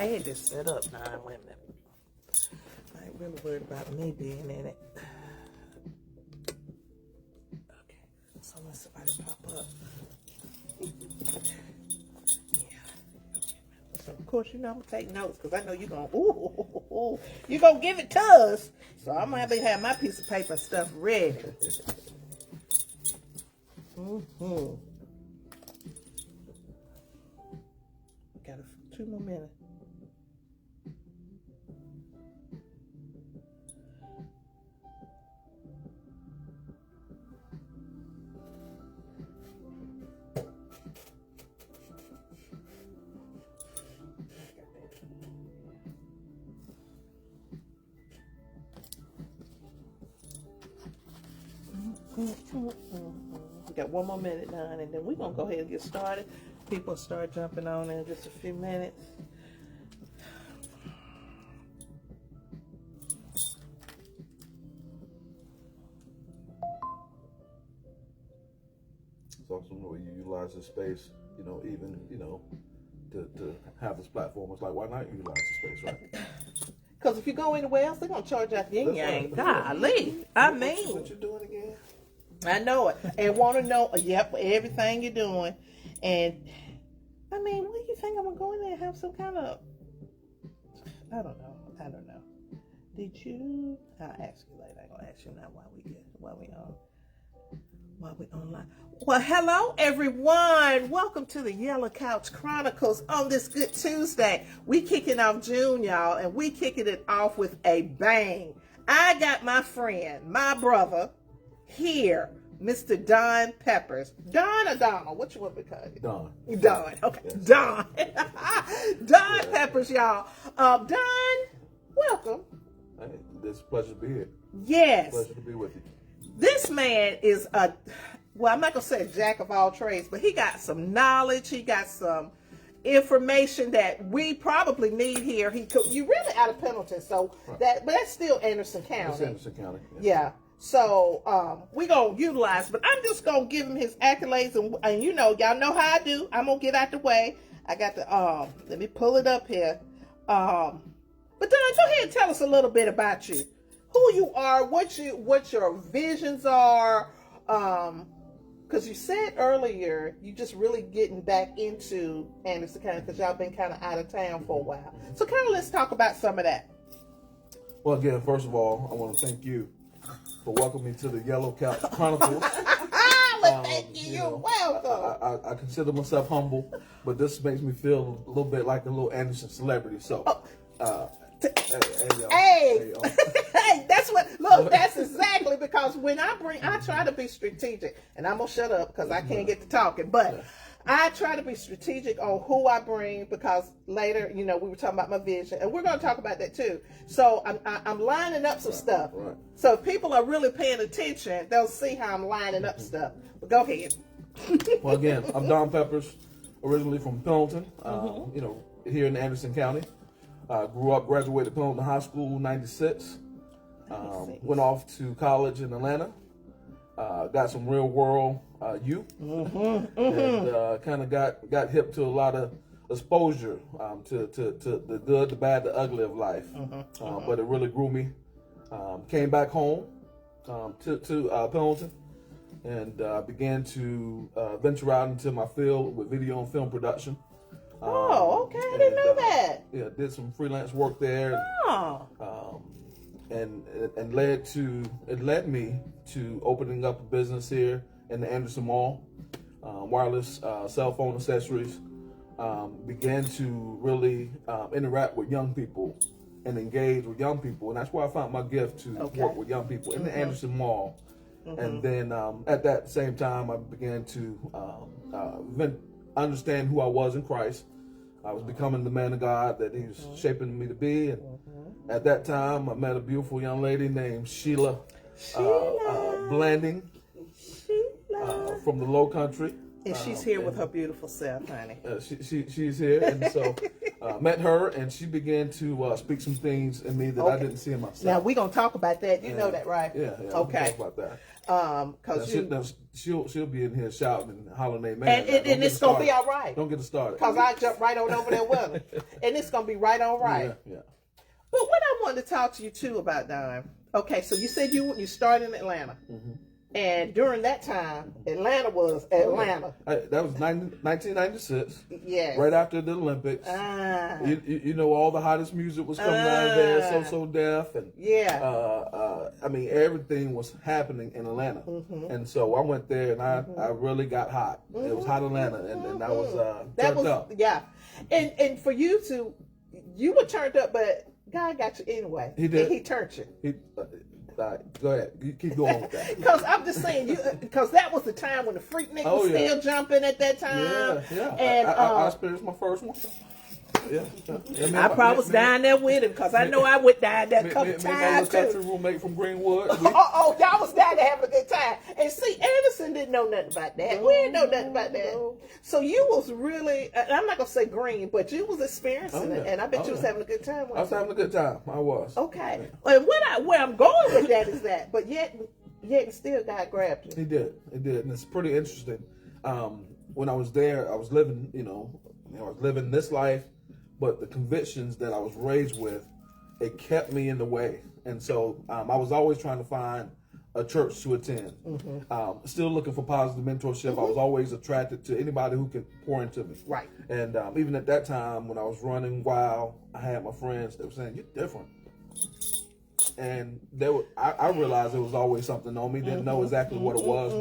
had this set up now. Wait a minute. I ain't really worried about me being in it. Okay, so when somebody pop up. So of course, you know, I'm gonna take notes because I know you're gonna, you're gonna give it to us. So I'm gonna have my piece of paper and stuff ready. Got 2 more minutes. We got 1 more minute now, and then we're gonna go ahead and get started. People start jumping on in just a few minutes. It's also the way you utilize this space, you know, even, you know, to have this platform. It's like, why not utilize the space, right? Because if you go anywhere else, they're gonna charge out yin yang. Golly, I mean, what you doing again? I know it, and want to know, yep, everything you're doing, and I mean, what do you think I'm gonna go in there and have some kind of? I don't know. Did you? I'll ask you later. I'm gonna ask you now while we online. Well, hello everyone. Welcome to the Yellow Couch Chronicles on this Good Tuesday. We kicking off June, y'all, and we kicking it off with a bang. I got my friend, my brother, here, Mr. Don Peppers. Don or Donald? What you want to call it? Don. Don. Okay. Yes. Don. Don Peppers, y'all. Don, welcome. Hey, it's a pleasure to be here. Yes. Pleasure to be with you. This man is well, I'm not going to say a jack of all trades, but he got some knowledge. He got some information that we probably need here. You really out of Pendleton, so right. But that's still Anderson County. It's Anderson County. Yes. Yeah. So we're going to utilize, but I'm just going to give him his accolades. And you know, y'all know how I do. I'm going to get out the way. I got the, let me pull it up here. But Don, go ahead and tell us a little bit about you. Who you are, what your visions are. Because you said earlier, you just really getting back into Anderson County because y'all been kind of out of town for a while. So kind of let's talk about some of that. Well, again, first of all, I want to thank you for welcoming me to the Yellow Couch Chronicles. Thank you. You're welcome. I consider myself humble, but this makes me feel a little bit like a little Anderson celebrity. So, hey, that's what. Look, that's exactly because when I try to be strategic, and I'm gonna shut up because I can't get to talking, but. I try to be strategic on who I bring because later, you know, we were talking about my vision, and we're going to talk about that too. So I'm lining up some stuff. Right. So if people are really paying attention, they'll see how I'm lining up stuff. But go ahead. Well, again, I'm Don Peppers, originally from Pendleton, you know, here in Anderson County. Grew up, graduated Pendleton High School in '96. Went off to college in Atlanta. Got some real world youth, and kind of got hip to a lot of exposure to the good, the bad, the ugly of life. But it really grew me. Came back home to Pendleton and began to venture out into my field with video and film production. Oh, okay, I didn't know that. Yeah, did some freelance work there. Oh. And it led me to opening up a business here in the Anderson Mall, wireless cell phone accessories. Began to really interact with young people and engage with young people, and that's where I found my gift to work with young people in the Anderson Mall. And then at that same time, I began to understand who I was in Christ. I was becoming the man of God that He was shaping me to be, and at that time, I met a beautiful young lady named Sheila Blanding from the Low Country. And she's here with her beautiful self, honey. She's here, and so met her, and she began to speak some things in me that I didn't see in myself. Now we're gonna talk about that. You know that, right? Yeah. Okay. We'll talk about Cause she'll be in here shouting and hollering, amen. And it's gonna be all right. Don't get it started. Cause I jump right on over there with her, and it's gonna be right on right. Yeah. But what I wanted to talk to you too about, Don. Okay, so you said you started in Atlanta, and during that time, Atlanta was Atlanta. That was 1996. Yeah. Right after the Olympics. You know, all the hottest music was coming out of there. So Def and I mean, everything was happening in Atlanta, and so I went there and I really got hot. It was hot Atlanta, and I was turned up. Yeah, and for you were turned up, but God got you anyway. He did. He turned you. Go ahead. You keep going with that. Because I'm just saying, because that was the time when the freak nigga was still jumping at that time. Yeah. And I experienced my first one. Yeah. I probably was down there with him because I know I went down there a couple times. My little country roommate from Greenwood. Y'all was down there having a good time. And see, Anderson didn't know nothing about that. We didn't know nothing about that. So you was really, I'm not going to say green, but you was experiencing it. And I bet you was having a good time. I was having a good time. I was. Okay. And where I'm going with that is that, but yet still God grabbed you. He did. And it's pretty interesting. When I was there, I was living, I was living this life. But the convictions that I was raised with, it kept me in the way. And so I was always trying to find a church to attend. Still looking for positive mentorship. I was always attracted to anybody who could pour into me. Right. And even at that time, when I was running wild, I had my friends that were saying, "You're different." And I realized there was always something on me. Didn't know exactly what it was.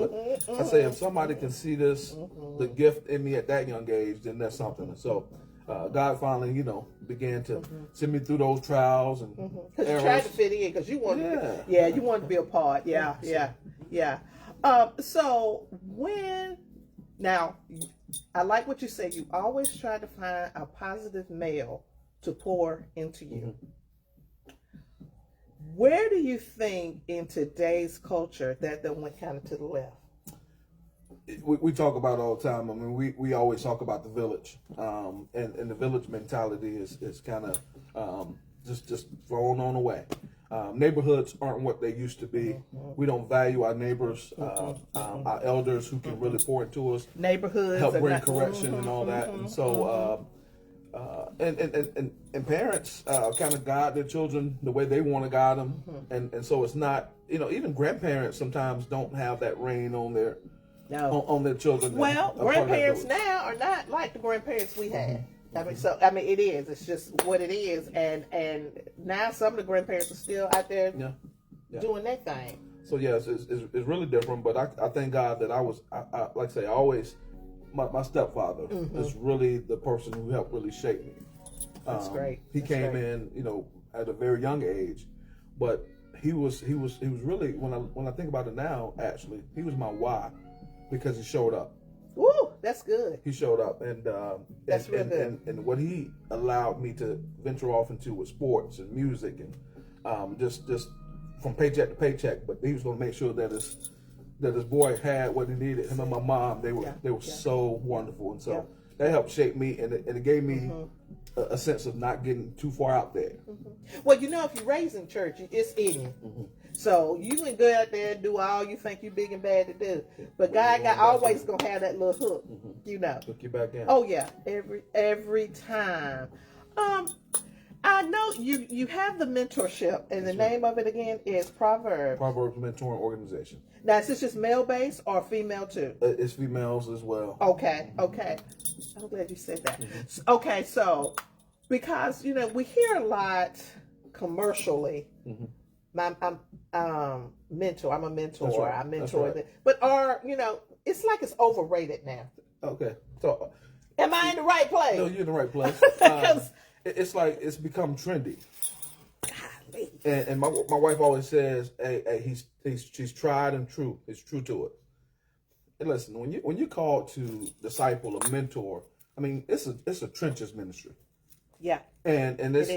But I say, if somebody can see this, the gift in me at that young age, then that's something. And so God finally, began to send me through those trials and because you tried to fit in because you wanted, you wanted to be a part. Yeah. So now, I like what you said. You always try to find a positive male to pour into you. Where do you think in today's culture that went kind of to the left? We talk about it all the time. I mean, we always talk about the village, and the village mentality is kind of just thrown on away. Neighborhoods aren't what they used to be. We don't value our neighbors, our elders who can really pour into us. Neighborhoods help bring correction and all that. And so, and parents kind of guide their children the way they want to guide them, and so it's not, even grandparents sometimes don't have that reign on their. No. On their children. Well, grandparents now are not like the grandparents we had. I mean, it is. It's just what it is, and now some of the grandparents are still out there doing their thing. So yes, it's really different. But I thank God that I like I say, always my stepfather is really the person who helped really shape me. That's great. He came in, at a very young age, but he was really, when I think about it now, actually, he was my why. Because he showed up. Ooh, that's good. He showed up, and that's really good. And what he allowed me to venture off into with sports and music, and just from paycheck to paycheck. But he was going to make sure that his boy had what he needed. Him and my mom, they were so wonderful, and so that helped shape me, and it gave me a sense of not getting too far out there. Well, if you're raised in church, it's in you. So you can go out there and do all you think you big and bad to do, but God always gonna have that little hook, Hook you back in. Oh yeah, every time. I know you have the mentorship, and the name of it again is Proverbs. Proverbs Mentoring Organization. Now, is this just male based or female too? It's females as well. Okay. I'm glad you said that. Okay, so because we hear a lot commercially. I'm a mentor. Right. I mentor. Right. But it's like it's overrated now. Okay. So, am I in the right place? No, you're in the right place. It's like it's become trendy. Golly. And my wife always says, "Hey, she's tried and true. It's true to it." And listen, when you're called to disciple a mentor, I mean, it's a trenches ministry. Yeah. And it's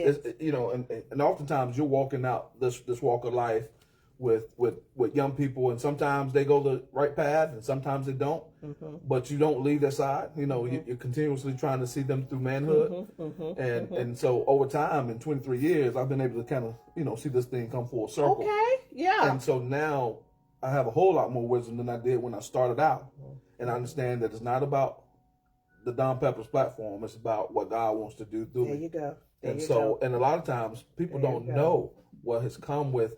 and oftentimes you're walking out this walk of life with young people, and sometimes they go the right path and sometimes they don't. But you don't leave their side. You're continuously trying to see them through manhood. And so over time, in 23 years, I've been able to kind of see this thing come full circle. Okay. Yeah. And so now I have a whole lot more wisdom than I did when I started out. And I understand that it's not about the Don Peppers platform. It's about what God wants to do through me. There you go. And so, and a lot of times people don't know what has come with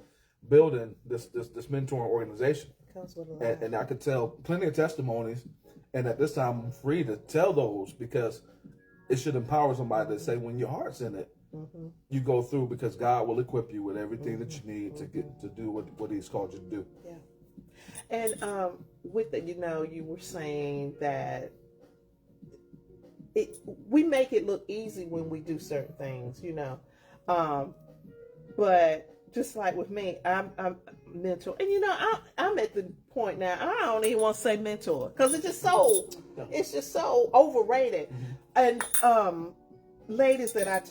building this mentoring organization. Comes with a lot. And I could tell plenty of testimonies. And at this time, I'm free to tell those because it should empower somebody to say, when your heart's in it, you go through because God will equip you with everything that you need to get to do what He's called you to do. Yeah. And with the, you were saying that we make it look easy when we do certain things, but just like with me, I'm mentor, and I'm at the point now. I don't even want to say mentor because it's just so overrated. And ladies that I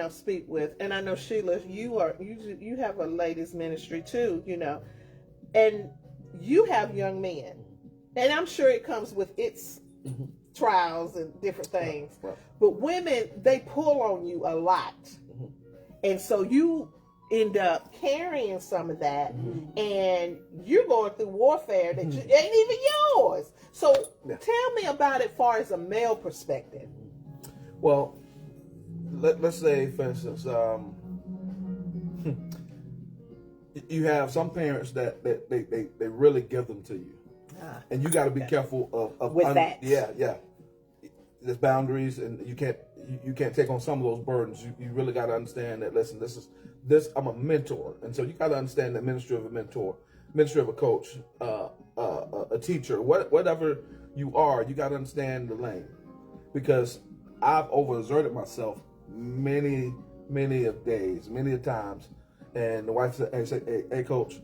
speak with, and I know Sheila, you have a ladies ministry too, and you have young men, and I'm sure it comes with its trials and different things. Right. But women, they pull on you a lot, and so you end up carrying some of that, and you're going through warfare that ain't even yours. So tell me about it as far as a male perspective. Well, let's say, for instance, you have some parents that they really give them to you, and you got to be careful of with that. Yeah. There's boundaries, and you can't take on some of those burdens. You really got to understand that. Listen, I'm a mentor, and so you got to understand the ministry of a mentor, ministry of a coach, a teacher, whatever you are. You got to understand the lane, because I've overexerted myself many of days, many of times, and the wife said, "Hey, coach,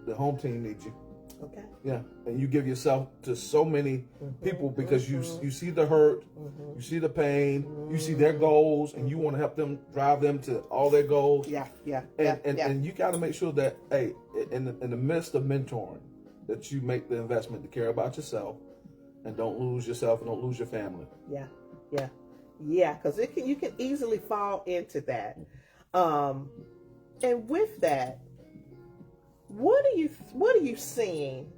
the home team needs you." Okay. Yeah, and you give yourself to so many people because you see the hurt, you see the pain, you see their goals, and you want to help them, drive them to all their goals. And you got to make sure that, hey, in the midst of mentoring, that you make the investment to care about yourself, and don't lose yourself and don't lose your family. Yeah, because you can easily fall into that. And with that, what are you seeing?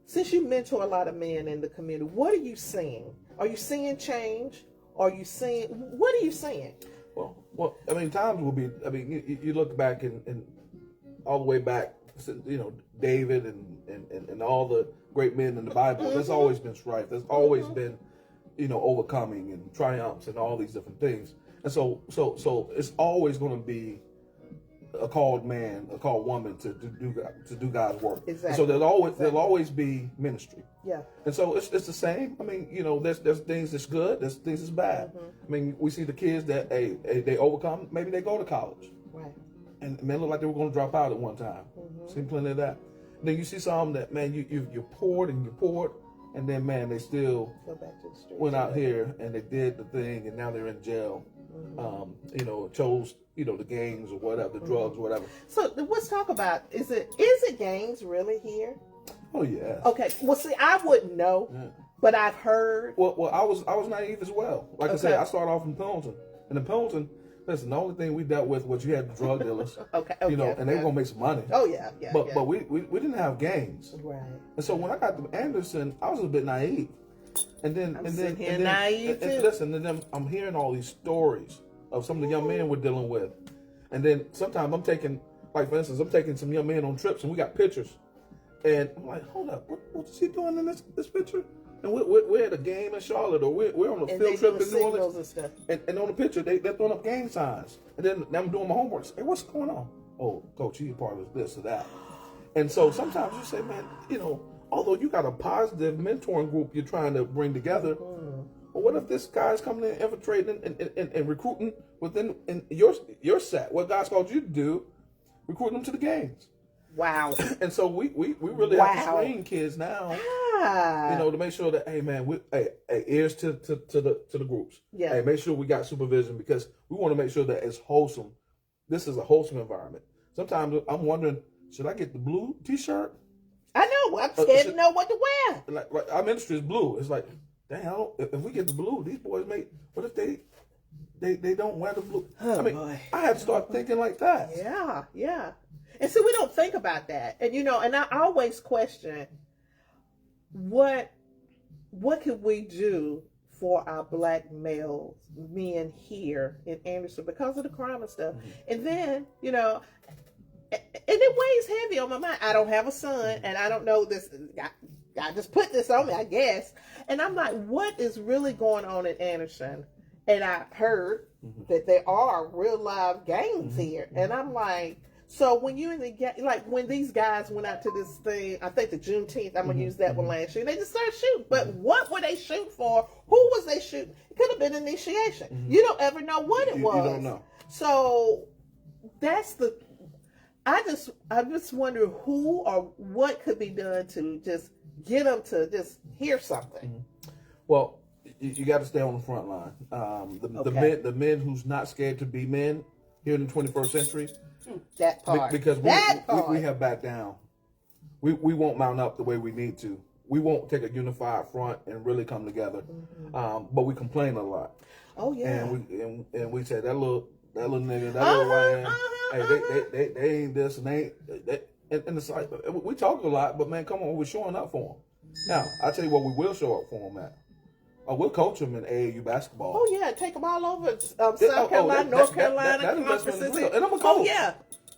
Since you mentor a lot of men in the community, what are you seeing? Are you seeing change? What are you seeing? Well, I mean, times will be. I mean, you look back and all the way back, David and all the great men in the Bible. There's always been strife. There's always been, overcoming and triumphs and all these different things. And so it's always going to be a called man, a called woman to do God's work. Exactly. And so there'll always be ministry. Yeah. And so it's the same. I mean, there's things that's good, there's things that's bad. I mean, we see the kids that they overcome. Maybe they go to college. Right. And men look like they were going to drop out at one time. Seen plenty of that. And then you see some that, man, you poured, and then, man, they still go back to the street. Went out here and they did the thing, and now they're in jail. Chose the gangs or whatever, the drugs, or whatever. So let's talk about is it gangs really here? Oh yeah. Okay. Well, see, I wouldn't know, but I've heard. Well, I was naive as well. Like I said, I started off in Pendleton, and in Pendleton, listen, the only thing we dealt with was you had drug dealers. And they were gonna make some money. Oh yeah. But we didn't have gangs. Right. And so when I got to Anderson, I was a bit naive. And then naive too. Listen, and then I'm hearing all these stories of some of the young men we're dealing with. And then sometimes I'm taking, like for instance, I'm taking some young men on trips and we got pictures. And I'm like, hold up, what's he doing in this picture? And we're at a game in Charlotte, or we're on a field trip in New Orleans. And stuff. And on the picture, they're throwing up gang signs. And then I'm doing my homework. Hey, what's going on? Oh, coach, he's part of this or that. And so sometimes you say, man, although you got a positive mentoring group you're trying to bring together, but what if this guy's coming in, infiltrating and recruiting within your set, what God's called you to do, recruiting them to the gangs? Wow. And so we really have to train kids now, to make sure that, hey man, ears to the groups. Yeah. Hey, make sure we got supervision, because we want to make sure that it's wholesome. This is a wholesome environment. Sometimes I'm wondering, should I get the blue T-shirt? I know. I'm scared to know what to wear. Like our ministry is blue. It's like, damn, if we get the blue, these boys what if they don't wear the blue? Oh, I mean, boy. I had to start thinking like that. Yeah. And so we don't think about that. And and I always question what could we do for our black men here in Anderson because of the crime and stuff. And then, and it weighs heavy on my mind. I don't have a son, and I don't know this. God just put this on me, I guess. And I'm like, what is really going on in Anderson? And I heard that there are real live gangs here. And I'm like, so when you when these guys went out to this thing, I think the Juneteenth, I'm going to use that one last year, they just started shooting. But what were they shooting for? Who was they shooting? It could have been initiation. You don't ever know what it was. You don't know. So that's I just wonder who or what could be done to just get them to just hear something. Well, you got to stay on the front line. The men who's not scared to be men here in the 21st century. That part. Because we have backed down. We won't mount up the way we need to. We won't take a unified front and really come together. But we complain a lot. Oh yeah. And we say that little nigga, that little YN, hey, they ain't this and they ain't. And it's like, we talk a lot, but man, come on, we're showing up for them. Now, I tell you what, we will show up for them at. We'll coach them in AAU basketball. Oh yeah, take them all over South Carolina, North Carolina, conferences. And I'm a coach. Oh yeah.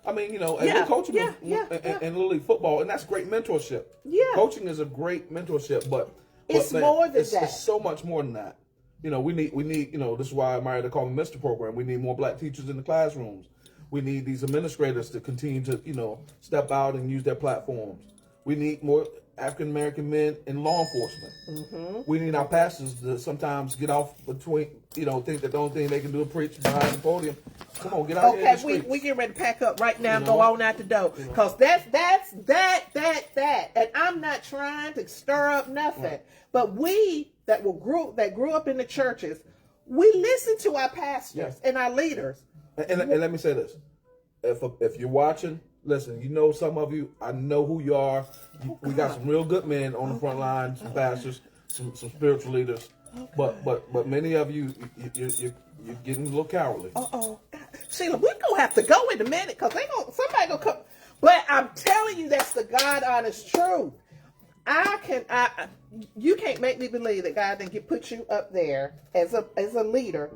I mean, and we'll coach them in Little League football, and that's great mentorship. Yeah. Coaching is a great mentorship, but it's more than that. It's so much more than that. We need, this is why I admire the Call Me Mr. program. We need more black teachers in the classrooms. We need these administrators to continue to, step out and use their platforms. We need more African American men in law enforcement. We need our pastors to sometimes get off between, think that the only thing they can do is preach behind the podium. Come on, get out here in the streets. we get ready to pack up right now and go on out the door. Because that's that. And I'm not trying to stir up nothing. Right. But we that grew up in the churches, we listen to our pastors and our leaders. And let me say this. If you're watching, listen, some of you, I know who you are. We got some real good men on the front line, some pastors, some spiritual leaders. But many of you, you're getting a little cowardly. Sheila, we're going to have to go in a minute because somebody going to come. But I'm telling you, that's the God honest truth. You can't make me believe that God didn't put you up there as a leader.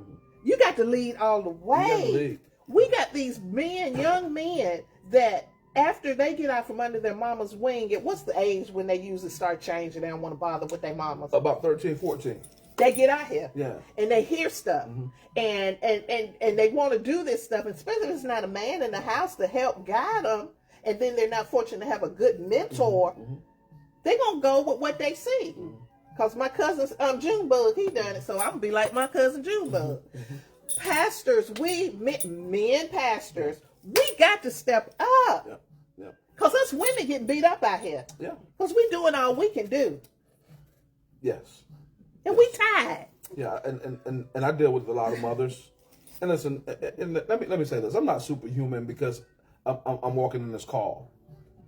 You got to lead all the way. We got these young men that after they get out from under their mama's wing, what's the age when they usually start changing? They don't want to bother with their mamas. About 13, 14. They get out here. Yeah. And they hear stuff. And they want to do this stuff, and especially if it's not a man in the house to help guide them, and then they're not fortunate to have a good mentor, they're going to go with what they see. Because my cousin's Junebug, he done it, so I'm going to be like my cousin Junebug. Pastors, men pastors, we got to step up. Because us women get beat up out here. Yeah. Because we doing all we can do. Yes. And we tired. Yeah, and I deal with a lot of mothers. And listen, and let me say this. I'm not superhuman because I'm walking in this call.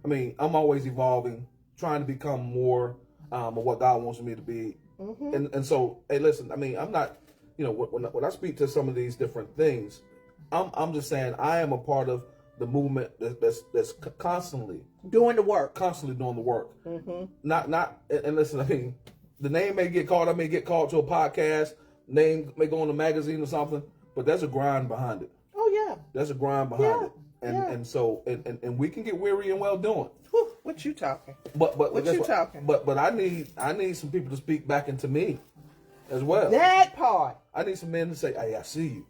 I mean, I'm always evolving, trying to become more of what God wants me to be. And so, hey, listen, I mean, I'm not, when I speak to some of these different things, I'm just saying I am a part of the movement that's constantly doing the work. Not and listen, I mean, the name may get called. I may get called to a podcast. Name may go on a magazine or something. But there's a grind behind it. Oh yeah. There's a grind behind it, and so we can get weary and well doing. What you talking? But I need some people to speak back into me, as well. That part. I need some men to say, "Hey, I see you,"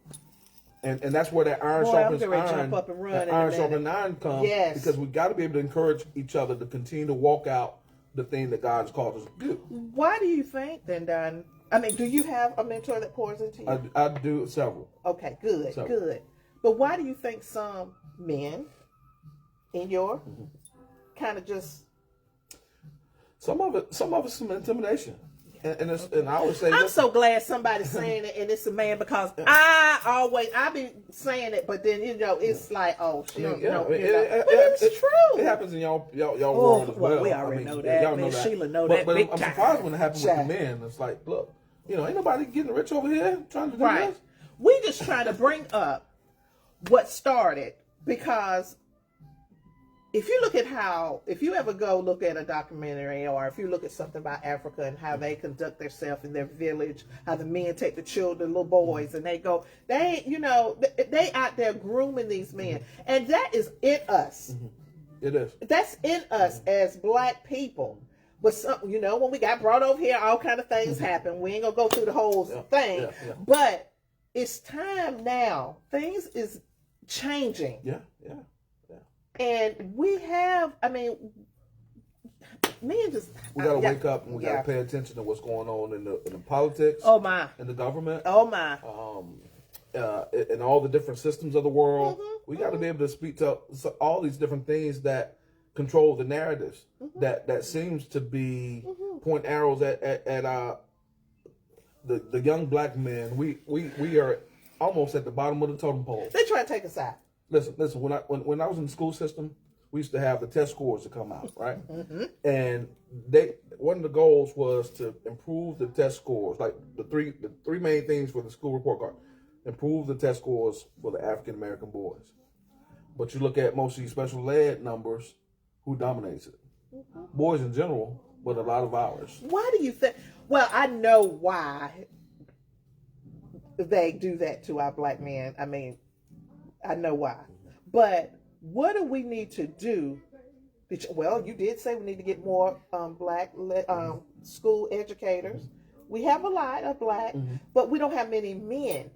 and that's where that iron sharpens iron. Jump up and run. That iron sharpens iron comes. Yes. Because we got to be able to encourage each other to continue to walk out the thing that God has called us to do. Why do you think then, Don? I mean, do you have a mentor that pours into you? I do several. Okay, good. But why do you think some men in your kind of just... Some of it's some intimidation. And I always say... I'm so glad somebody's saying it, and it's a man, because I be saying it, but then, it's like, oh, she don't know. It's true. It happens in y'all world as well. We already know that. Y'all know that. Sheila know that but big I'm time. surprised when it happens with the men. It's like, look, ain't nobody getting rich over here trying to do this. We just trying to bring up what started, because if you look at if you ever go look at a documentary, or if you look at something about Africa and how they conduct themselves in their village, how the men take the children, little boys, and they out there grooming these men, and that is in us. It is. That's in us as Black people. But when we got brought over here, all kind of things happen. We ain't gonna go through the whole thing, but it's time now. Things is changing. Yeah. And we have, men just... We got to wake up, and we got to pay attention to what's going on in the politics. Oh, my. In the government. Oh, my. In all the different systems of the world. We got to be able to speak to all these different things that control the narratives that seems to be point arrows at the young Black men. We are almost at the bottom of the totem pole. They try to take us out. Listen. When I was in the school system, we used to have the test scores to come out, right? And one of the goals was to improve the test scores, like the three main things for the school report card: improve the test scores for the African American boys. But you look at most of these special ed numbers, who dominates it? Boys in general, but a lot of ours. Why do you think? Well, I know why they do that to our Black men. I know why. But what do we need to do? Well, you did say we need to get more Black school educators. We have a lot of Black, but we don't have many men.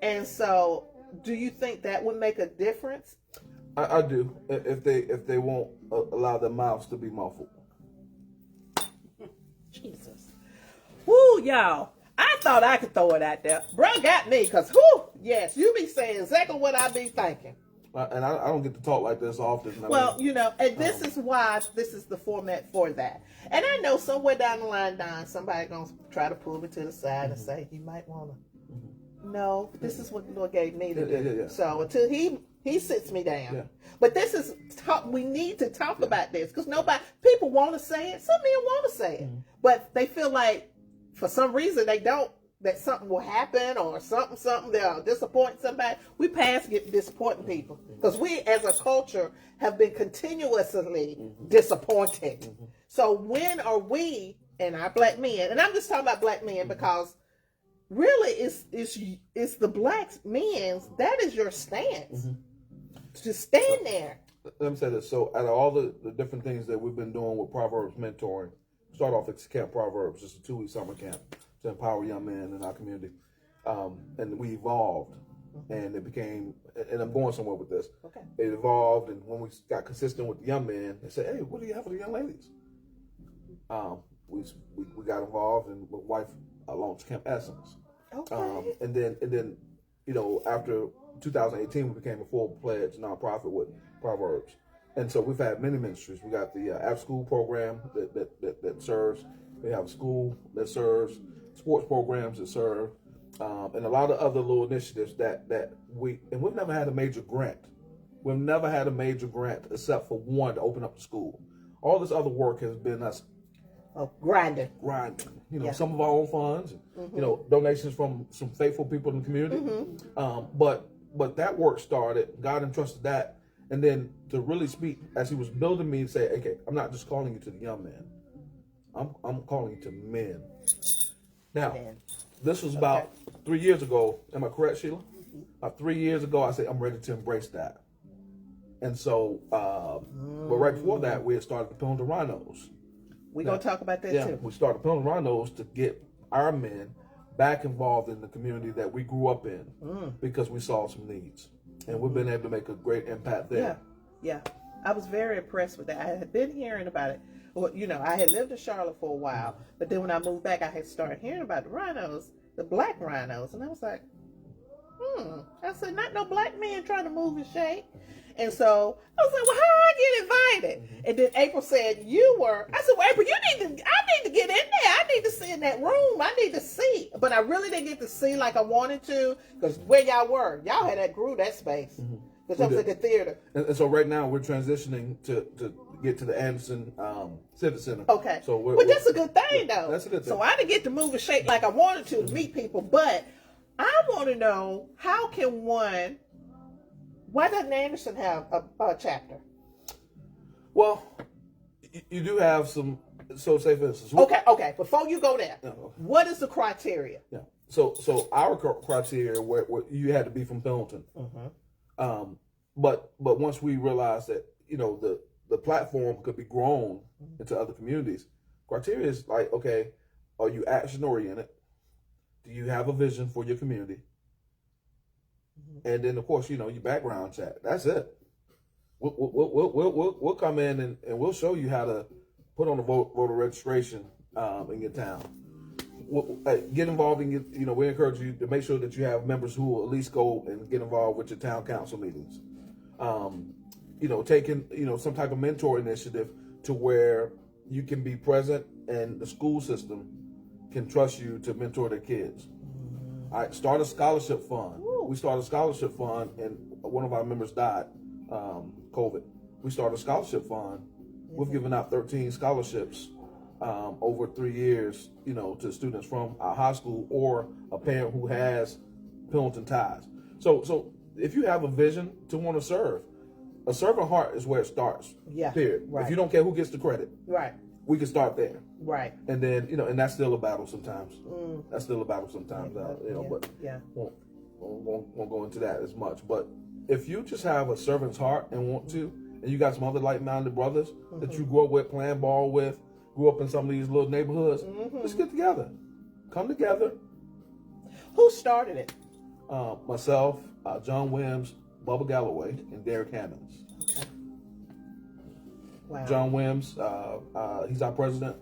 And so, do you think that would make a difference? I do. If they won't allow their mouths to be muffled. Jesus. Woo, y'all. I thought I could throw it out there. Bro got me, because, whoo, yes, you be saying exactly what I be thinking. And I don't get to talk like this often. And this is why this is the format for that. And I know somewhere down the line, Don, somebody going to try to pull me to the side and say, you might want to. No, this is what the Lord gave me to do. Yeah. So until he sits me down. But this is we need to talk about this, because people want to say it. Some men want to say it. But they feel like, for some reason, they don't, that something will happen or something, they'll disappoint somebody. We past get disappointing people, because we as a culture have been continuously disappointed. So when are we, and our Black men, and I'm just talking about Black men because really it's the Black men's, that is your stance. To stand there. Let me say this. So out of all the different things that we've been doing with Proverbs mentoring, start off at Camp Proverbs, just a 2-week summer camp to empower young men in our community. And we evolved, and it became, and I'm going somewhere with this. Okay. It evolved, and when we got consistent with the young men, they said, hey, what do you have for the young ladies? We got involved, and my wife launched Camp Essence. Okay. And then, after 2018, we became a full-fledged nonprofit with Proverbs. And so we've had many ministries. We got the after-school program that serves. We have a school that serves, sports programs that serve, and a lot of other little initiatives that we've never had a major grant. We've never had a major grant except for one to open up the school. All this other work has been us grinding. Some of our own funds, donations from some faithful people in the community. But that work started. God entrusted that. And then to really speak, as he was building me, and say, okay, I'm not just calling you to the young man. I'm calling you to men. Now, this was about 3 years ago. Am I correct, Sheila? About 3 years ago, I said, I'm ready to embrace that. And so, but right before that, we had started the Pendleton Rhinos. We're going to talk about that too. We started Pendleton Rhinos to get our men back involved in the community that we grew up in because we saw some needs. And we've been able to make a great impact there. Yeah. I was very impressed with that. I had been hearing about it. Well, I had lived in Charlotte for a while, but then when I moved back, I had started hearing about the rhinos, the Black rhinos, and I was like, I said, not no Black men trying to move and shake. And so I was like, well, how I get invited? And then April said, you were. I said, well, April, I need to get in there. I need to see in that room. I need to see. But I really didn't get to see like I wanted to, because where y'all were, y'all had that space. Because I was at the theater. And so right now we're transitioning to get to the Anderson Civic Center. Okay. So that's a good thing, though. That's a good thing. So I didn't get to move and shake like I wanted to meet people. But I want to know, why doesn't Anderson have a chapter? Well, you do have some. So, say for instance. Okay. Before you go there, what is the criteria? Yeah. So our criteria where you had to be from Pendleton. But once we realized that the platform could be grown into other communities, criteria is like, okay, are you action oriented? Do you have a vision for your community? And then of course your background check. That's it. We'll come in and we'll show you how to put on the voter registration in your town. Get involved in we encourage you to make sure that you have members who will at least go and get involved with your town council meetings. Taking some type of mentor initiative to where you can be present and the school system can trust you to mentor their kids. All right, start a scholarship fund. We started a scholarship fund, and one of our members died, COVID. We started a scholarship fund. We've given out 13 scholarships over 3 years, to students from our high school or a parent who has Pendleton ties. So if you have a vision to want to serve, a servant heart is where it starts. Yeah. Period. Right. If you don't care who gets the credit, right, we can start there. Right. And then and that's still a battle sometimes. That's still a battle sometimes. But won't go into that as much. But if you just have a servant's heart and want to, and you got some other like-minded brothers that you grew up with, playing ball with, grew up in some of these little neighborhoods, let's get together. Come together. Who started it? Myself, John Wims, Bubba Galloway, and Derek Hammonds. Okay. Wow. John Wims, he's our president,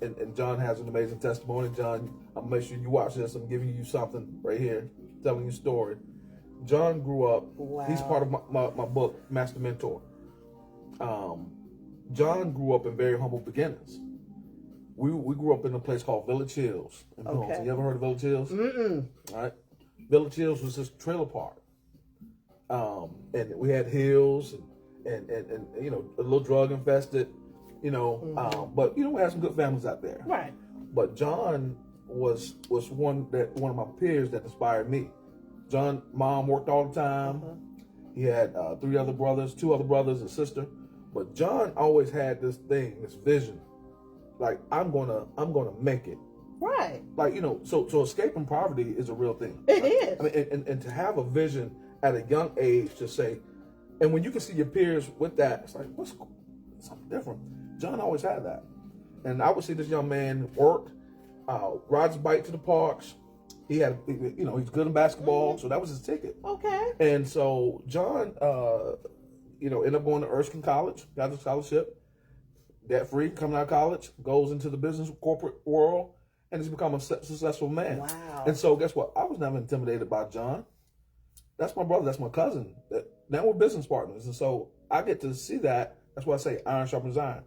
and John has an amazing testimony. John, I'm gonna make sure you watch this. I'm giving you something right here, telling you a story. John grew up. Wow. He's part of my book, Master Mentor. John grew up in very humble beginnings. We grew up in a place called Village Hills in Pendleton. Okay. You ever heard of Village Hills? Mm-mm. All right. Village Hills was this trailer park, and we had hills and a little drug infested, but we had some good families out there. Right. But John was one of my peers that inspired me. John, mom worked all the time. He had 3 other brothers, 2 other brothers, and sister. But John always had this vision, like I'm gonna make it. Right. Like so escaping poverty is a real thing. It is. I mean, and to have a vision at a young age to say, and when you can see your peers with that, it's like what's something different. John always had that, and I would see this young man work, rides his bike to the parks. He had, he's good in basketball, so that was his ticket. Okay. And so John, ended up going to Erskine College, got the scholarship, debt free, coming out of college, goes into the business corporate world, and he's become a successful man. Wow. And so guess what? I was never intimidated by John. That's my brother. That's my cousin. Now we're business partners, and so I get to see that. That's why I say iron sharpens iron.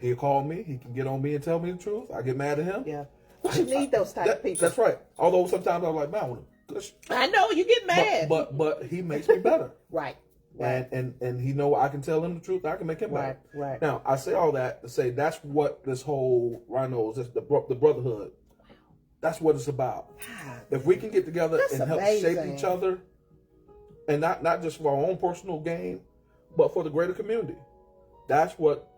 He'll call me. He can get on me and tell me the truth. I get mad at him. Yeah. But you need those type of people. That's right. Although sometimes I'm like, man, I want to push. I know you get mad. But he makes me better. Right. And he know I can tell him the truth. I can make him better. Right. Now I say all that to say that's what this whole Rhinos, the brotherhood. That's what it's about. God. If we can get together and help shape each other, and not just for our own personal gain, but for the greater community. That's what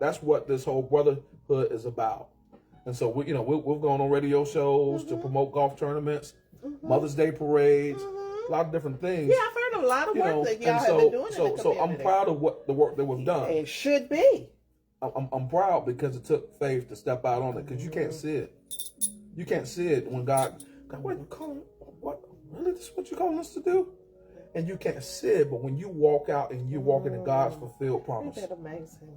this whole brotherhood is about. And so we've gone on radio shows to promote golf tournaments, Mother's Day parades, a lot of different things. Yeah, I've heard a lot of work that y'all have been doing in the community. So I'm proud of the work that we've done. It should be. I'm proud because it took faith to step out on it, because you can't see it. You can't see it when God, what are you calling? What really? This is what you're calling us to do? And you can't see it, but when you walk out and you walk into God's fulfilled promise. Isn't that amazing?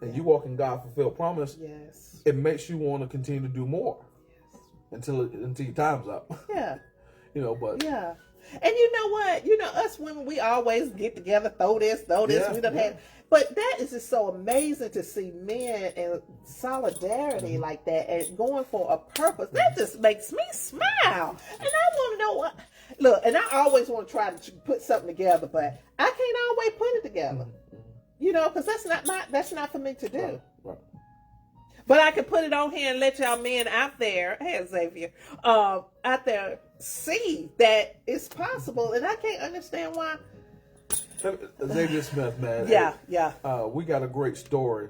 And you walk in God's fulfilled promise, yes, it makes you want to continue to do more. Yes. Until your time's up. Yeah. But yeah. And you know what? Us women, we always get together, throw this. Yeah, we don't have, but that is just so amazing to see men in solidarity like that and going for a purpose. That just makes me smile. And I want to know what. Look, and I always want to try to put something together, but I can't always put it together. Because that's not for me to do. Right. But I can put it on here and let y'all men out there, hey Xavier, out there see that it's possible. And I can't understand why Xavier Smith, man. Yeah, Hey, yeah. we got a great story.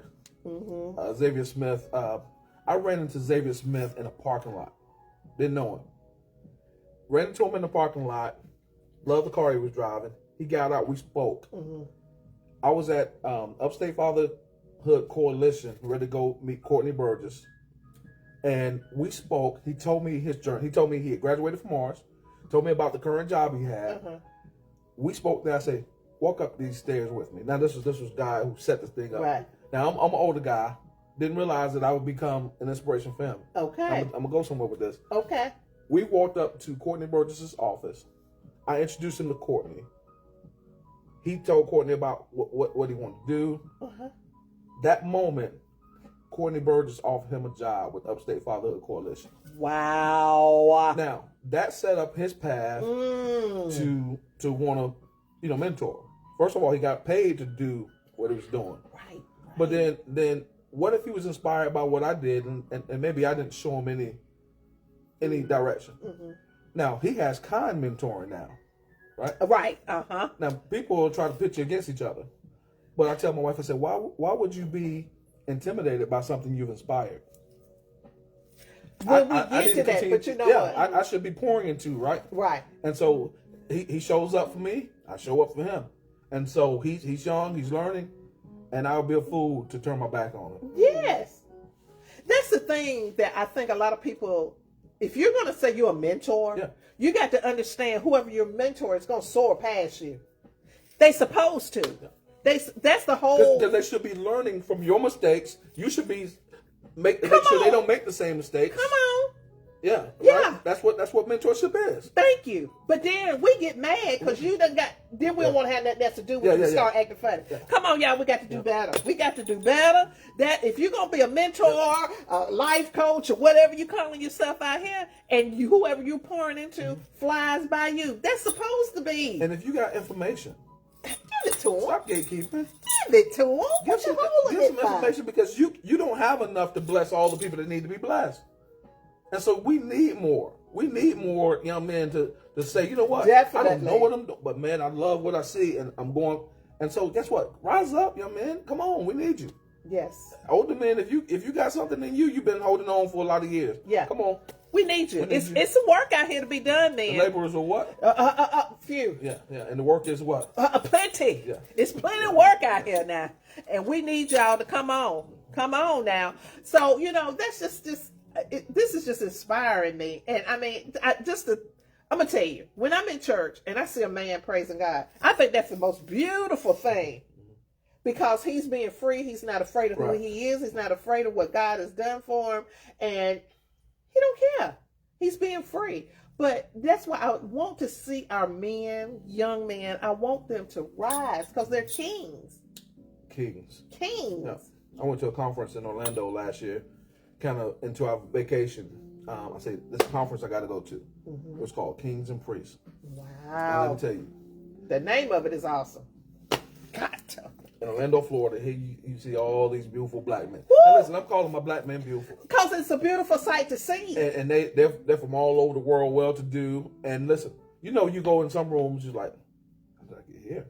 Xavier Smith. I ran into Xavier Smith in a parking lot. Didn't know him. Ran into him in the parking lot. Loved the car he was driving. He got out. We spoke. I was at Upstate Fatherhood Coalition, ready to go meet Courtney Burgess. And we spoke. He told me his journey. He told me he had graduated from Mars. Told me about the current job he had. We spoke there. I said, walk up these stairs with me. Now, this was a guy who set this thing up. Right. Now, I'm an older guy. Didn't realize that I would become an inspiration for him. Okay. I'm going to go somewhere with this. Okay. We walked up to Courtney Burgess's office. I introduced him to Courtney. He told Courtney about what he wanted to do. That moment, Courtney Burgess offered him a job with Upstate Fatherhood Coalition. Wow. Now, that set up his path to want to, mentor. First of all, he got paid to do what he was doing. Right. But then what if he was inspired by what I did and maybe I didn't show him any direction? Now, he has kind mentoring now, right? Right. Now, people will try to pit you against each other. But I tell my wife, I said, why would you be intimidated by something you've inspired? Well, we get to that, but you know what? I should be pouring into, right? Right. And so he shows up for me, I show up for him. And so he's young, he's learning, and I'll be a fool to turn my back on him. Yes. That's the thing that I think a lot of people, if you're going to say you're a mentor, you got to understand whoever your mentor is going to soar past you. They supposed to. That's the whole. Because they should be learning from your mistakes. You should be make sure they don't make the same mistakes. Come on. Yeah. Yeah. Right? That's what mentorship is. Thank you. But then we get mad because you done got. Then we don't want to have nothing else to do with you start acting funny. Yeah. Come on, y'all. We got to do better. We got to do better. That if you're gonna be a mentor, a life coach, or whatever you calling yourself out here, and whoever you're pouring into flies by you, that's supposed to be. And if you got information, give it to them. Stop gatekeeping. Give it to them. Give some information because you don't have enough to bless all the people that need to be blessed. And so we need more. We need more young men to say, you know what? Definitely. I don't know what I'm doing, but man, I love what I see, and I'm going. And so guess what? Rise up, young man. Come on, we need you. Yes. Older men, if you got something in you've been holding on for a lot of years. Yeah. Come on. We need you. It's some work out here to be done, man. The laborers are what? Few. Yeah. And the work is what? Plenty. Yeah. It's plenty of work out here now. And we need y'all to come on. Come on now. So, that's just this is just inspiring me. And I mean, I'm going to tell you, when I'm in church and I see a man praising God, I think that's the most beautiful thing. Because he's being free. He's not afraid of who he is. He's not afraid of what God has done for him. And he don't care. He's being free. But that's why I want to see our men, young men, I want them to rise because they're kings. Kings. Yeah. I went to a conference in Orlando last year, kind of into our vacation. I said, this conference I got to go to. It was called Kings and Priests. Wow. And let me tell you. The name of it is awesome. God. In Orlando, Florida, here you see all these beautiful black men. Now listen, I'm calling my black men beautiful. Because it's a beautiful sight to see. And they're from all over the world, well-to-do. And listen, you go in some rooms, you're like, how did I get here?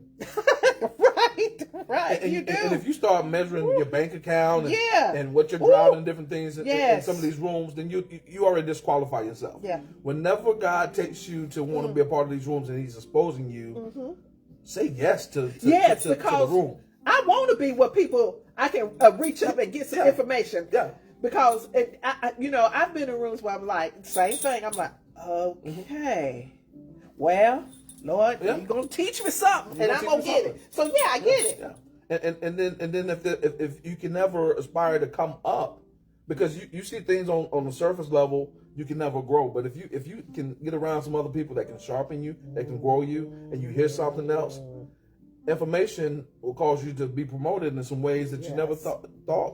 Right. And you do. And if you start measuring your bank account and what you're driving and different things in some of these rooms, then you already disqualify yourself. Yeah. Whenever God takes you to want to be a part of these rooms and he's exposing you, say yes to the room. I want to be where I can reach up and get some information. Yeah. Because, I've been in rooms where I'm like, same thing. I'm like, okay, well, Lord, you're going to teach me something and I'm going to get it. So, I get it. Yeah. And then if you can never aspire to come up, because you see things on the surface level, you can never grow. But if you can get around some other people that can sharpen you, that can grow you, and you hear something else, information will cause you to be promoted in some ways that you never thought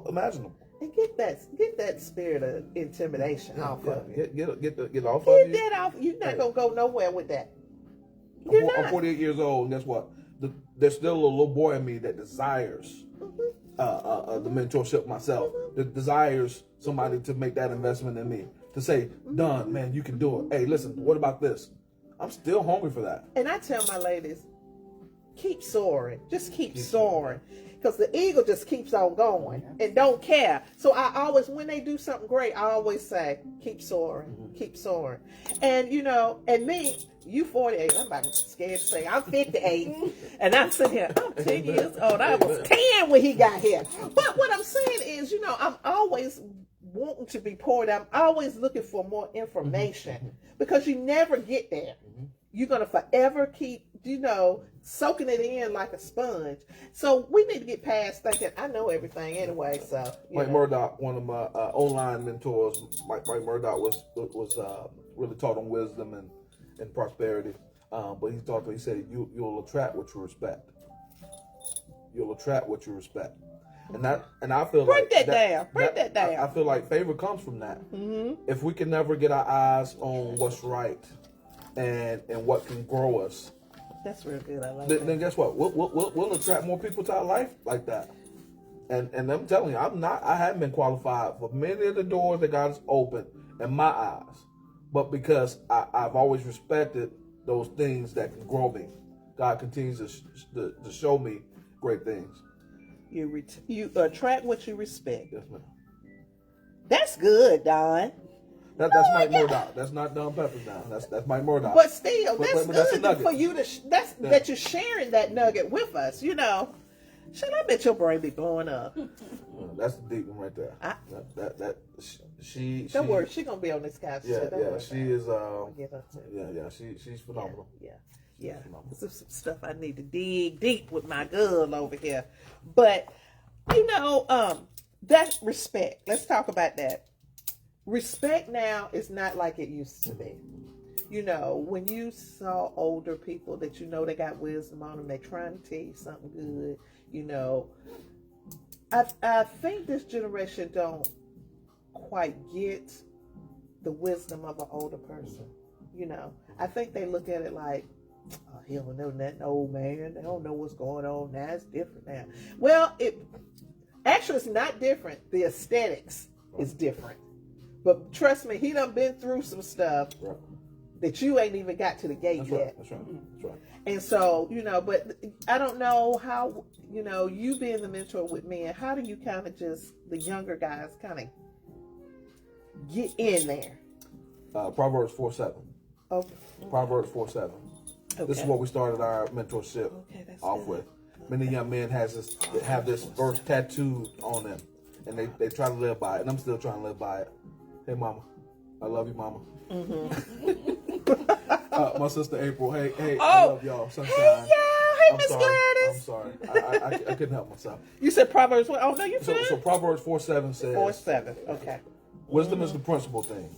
imaginable. And get that spirit of intimidation off of you. Get off of you. Get that off. You're not gonna go nowhere with that. I'm 48 years old, and guess what? There's still a little boy in me that desires the mentorship myself. That desires somebody to make that investment in me. To say, Don, man, you can do it. Hey, listen, what about this? I'm still hungry for that. And I tell my ladies, keep soaring. Just keep soaring. Because the eagle just keeps on going and don't care. So I always, when they do something great, I always say, keep soaring, keep soaring. And, you know, and me, you 48, I'm about scared to say, I'm 58. And I'm sitting here, I'm 10 years old. I was 10 when he got here. But what I'm saying is, you know, I'm always wanting to be poured out. I'm always looking for more information because you never get there. You're going to forever keep, you know, soaking it in like a sponge. So we need to get past thinking, I know everything anyway. So Mike Murdoch, one of my online mentors, Mike Murdoch was really taught on wisdom and prosperity. But he said, you'll attract what you respect. You'll attract what you respect. And I feel break that down. I feel like favor comes from that. If we can never get our eyes on what's right and what can grow us, that's real good. I like then, that. then guess what? We'll attract more people to our life like that. And I'm telling you, I haven't been qualified for many of the doors that God has opened in my eyes, but because I've always respected those things that can grow me, God continues to show me great things. You attract what you respect. Yes, ma'am. That's good, Don. That's Mike Murdoch. That's not Don Peppers now. That's Mike Murdoch. But still, that's but that's a good nugget. for you to that you're sharing that nugget with us. You know, shut up, bet your brain be blowing up. That's the deep one right there. She. Don't worry, she's gonna be on this couch. Yeah, so she is. Get her too. Yeah, she's phenomenal. Yeah. This is some stuff I need to dig deep with my girl over here. But you know, that respect. Let's talk about that. Respect now is not like it used to be. You know, when you saw older people that you know they got wisdom on them, they're trying to tell you something good. You know, I think this generation don't quite get the wisdom of an older person. You know, I think they look at it like, oh, he don't know nothing, old man. They don't know what's going on now. It's different now. Well, actually it's not different. The aesthetics is different. But trust me, he done been through some stuff that you ain't even got to the gate yet. That's right. And so, you know, but I don't know how, you know, you being the mentor with me, and how do you kind of just, the younger guys kind of get in there? Proverbs 4:7. Okay. Proverbs 4:7. Okay. This is what we started our mentorship off good. with. Many young men have this verse tattooed on them, and they try to live by it, and I'm still trying to live by it. Hey, mama. I love you, mama. My sister April. Hey, I love y'all. Sunshine. Hey, y'all. Hey, Miss Gladys. I'm sorry. I couldn't help myself. You said Proverbs what? Oh, no, you said? So Proverbs 4:7 says, 4:7. Okay. Wisdom is the principal thing.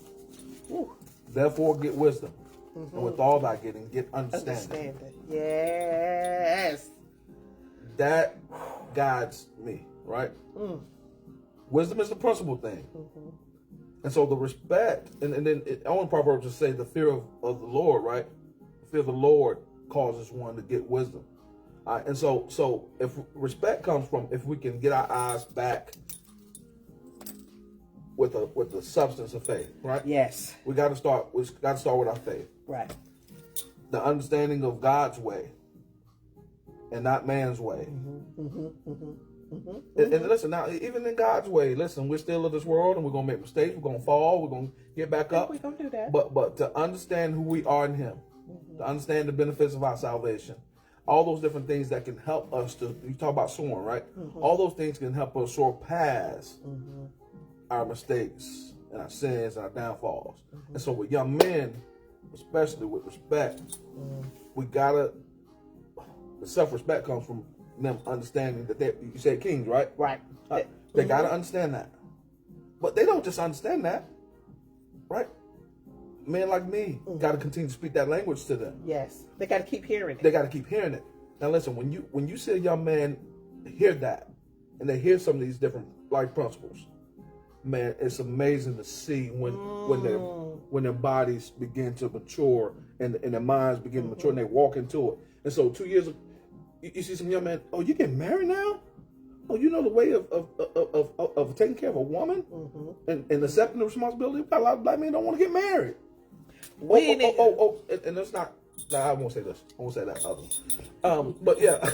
Ooh. Therefore, get wisdom. And with all thy getting, get understanding. Yes. That guides me, right? Wisdom is the principal thing. And so the respect, and then on Proverbs to say the fear of the Lord, right? The fear of the Lord causes one to get wisdom. And so if respect comes from, if we can get our eyes back with the substance of faith, right? Yes. We got to start with our faith. Right. The understanding of God's way and not man's way. And listen, now, even in God's way, listen, we're still in this world and we're going to make mistakes. We're going to fall. We're going to get back up. We're going to do that. But to understand who we are in Him, to understand the benefits of our salvation, all those different things that can help us you talk about soaring, right? All those things can help us soar past our mistakes and our sins and our downfalls. And so with young men, especially with respect, we gotta, the self-respect comes from them understanding that you said kings, right? Right. They gotta understand that. But they don't just understand that, right? Men like me gotta continue to speak that language to them. Yes. They gotta keep hearing it. They gotta keep hearing it. Now listen, when you see a young man hear that, and they hear some of these different life principles, man, it's amazing to see when their bodies begin to mature and their minds begin to mature and they walk into it. And so 2 years, you see some young man, oh, you getting married now? Oh, you know the way of taking care of a woman and accepting the responsibility. A lot of black men don't want to get married. And let's not Nah, I won't say this. I won't say that other. But yeah,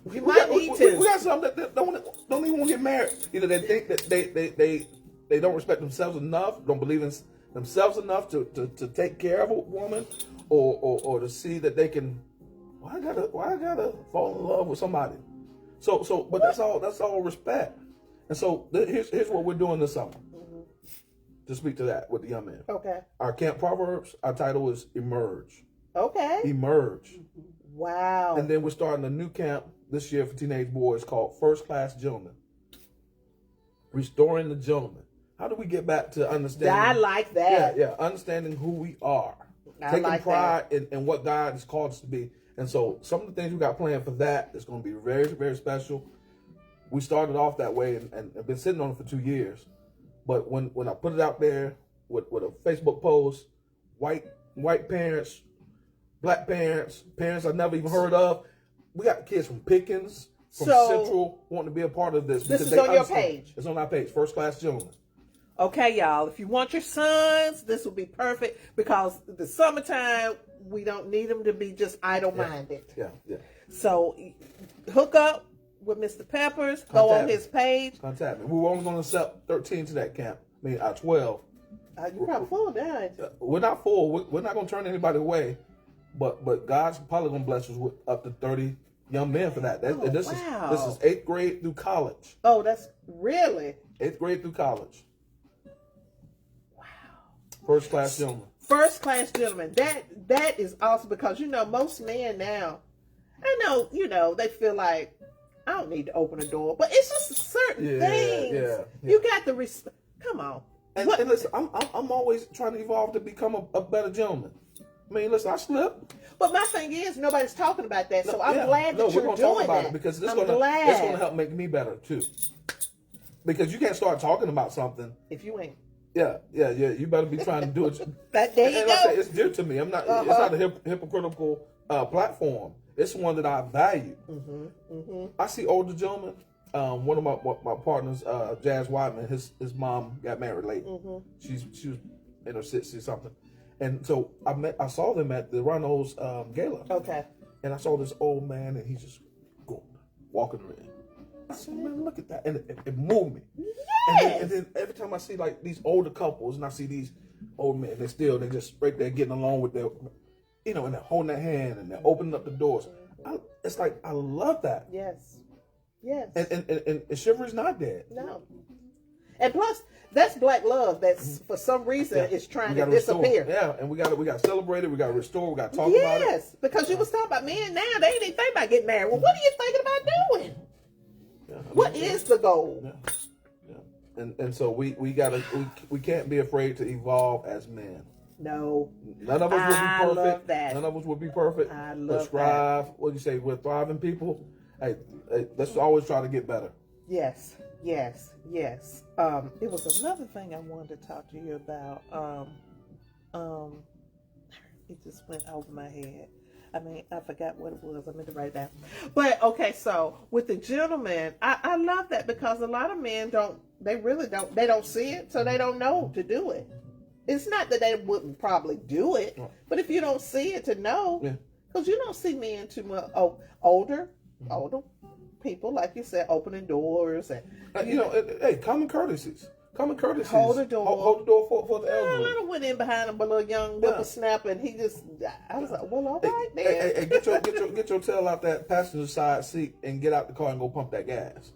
You might need to. We got some that don't even want to get married. Either they think that they don't respect themselves enough, don't believe in themselves enough to take care of a woman, or to see that they can. Why I gotta fall in love with somebody? So, but that's all respect. And so here's what we're doing this summer. To speak to that with the young men. Okay. Our Camp Proverbs, our title is Emerge. Okay. Emerge. Wow. And then we're starting a new camp this year for teenage boys called First Class Gentlemen. Restoring the gentleman. How do we get back to understanding? I like that. Yeah, understanding who we are. Taking like pride in what God has called us to be. And so some of the things we got planned for that is going to be very, very special. We started off that way and have been sitting on it for 2 years. But when I put it out there with a Facebook post, white parents, black parents, parents I've never even heard of, we got kids from Pickens, from Central wanting to be a part of this. This is on your page. It's on our page, First Class Gentlemen. Okay, y'all. If you want your sons, this will be perfect because the summertime, we don't need them to be just idle-minded. Yeah. So hook up with Mr. Peppers. Go on his page. Contact me. We were only going to accept 13 to that camp. I mean, 12. You're probably full now, ain't you? We're not full. We're not going to turn anybody away. But God's probably going to bless us with up to 30 young men for that. This is 8th grade through college. Oh, that's really? 8th grade through college. Wow. First Class Gentlemen. First Class Gentlemen. That is awesome because, most men now, I know, they feel like, I don't need to open a door, but it's just certain things. Yeah. You got to respect. Come on. And listen, I'm always trying to evolve to become a better gentleman. I mean, listen, I slip. But my thing is, nobody's talking about that, so I'm glad that you're doing talk about that. It because it's going to help make me better too. Because you can't start talking about something if you ain't. Yeah. You better be trying to do it. There you go. It's dear to me. I'm not. It's not a hypocritical platform. It's one that I value. I see older gentlemen. One of my partners, Jazz Whiteman, his mom got married late. She was in her 60s something, and so I saw them at the Reynolds gala. Okay. And I saw this old man, and he's just walking around. I said, man, look at that, and it moved me. Yes. And then every time I see like these older couples, and I see these old men, they're just right there getting along with their. And they're holding their hand and they're opening up the doors. It's like, I love that. Yes. And chivalry's not dead. No. And plus, that's black love that's for some reason is trying to disappear. Yeah, and we got to celebrate it. We got to restore. We got to talk about it. Yes, because you was talking about men now. They ain't even think about getting married. Well, what are you thinking about doing? Yeah, what is the goal? Yeah. And so we can't be afraid to evolve as men. No. None of us will be perfect. Love that. None of us will be perfect. I love but strive. That. What do you say? We're thriving people. Hey, let's always try to get better. Yes. It was another thing I wanted to talk to you about. It just went over my head. I mean, I forgot what it was. I meant to write it down. But okay, so with the gentleman, I love that because a lot of men they don't see it, so they don't know to do it. It's not that they wouldn't probably do it, but if you don't see it to know, because you don't see men too much older people, like you said, opening doors and hey, common courtesies. Hold the door. Hold the door for the elderly. I went in behind him, a little young whippersnapper, and I was like, well, all right then. Hey, get your tail out that passenger side seat and get out the car and go pump that gas.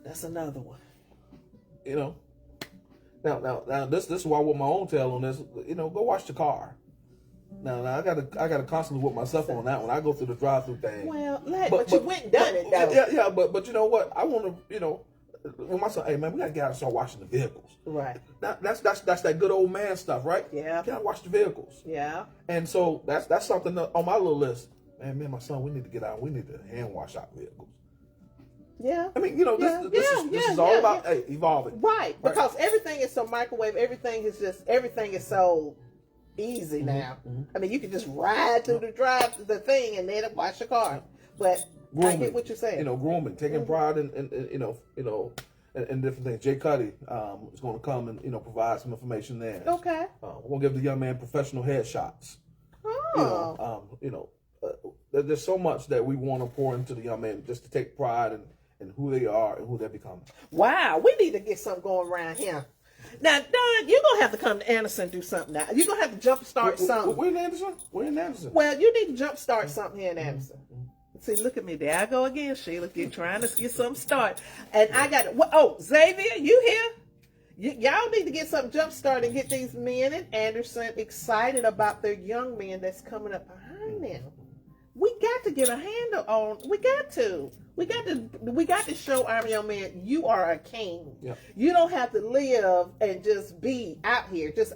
That's another one. Now, this is why I want my own tail on this. Go wash the car. Now I gotta constantly whip myself on that one. I go through the drive-through thing. Well, but you went and done it though. Yeah, but you know what? I want to, when my son, hey man, we gotta get out and start washing the vehicles. Right. That's that good old man stuff, right? Yeah. Gotta wash the vehicles. Yeah. And so that's something on my little list. Man, me and my son, we need to get out. We need to hand wash our vehicles. Yeah. I mean, this is all about evolving. Right. Because everything is so microwave. Everything is so easy now. I mean, you can just ride through the thing and then wash your car. But grooming, I get what you're saying. Grooming, taking pride in different things. Jay Cuddy is going to come and provide some information there. Okay. We're going to give the young man professional headshots. Oh. there's so much that we want to pour into the young men just to take pride in who they are and who they're becoming. Wow, we need to get something going around here. Now, Don, you're going to have to come to Anderson and do something now. You're going to have to jumpstart something. We're in Anderson? We're in Anderson. Well, you need to jumpstart something here in Anderson. See, look at me. There I go again, Sheila. Trying to get something started. And I got, Xavier, you here? Y'all need to get something jumpstarted and get these men in Anderson excited about their young men that's coming up behind them. We got to get a handle on. We got to show our young men you are a king. Yeah. You don't have to live and just be out here, just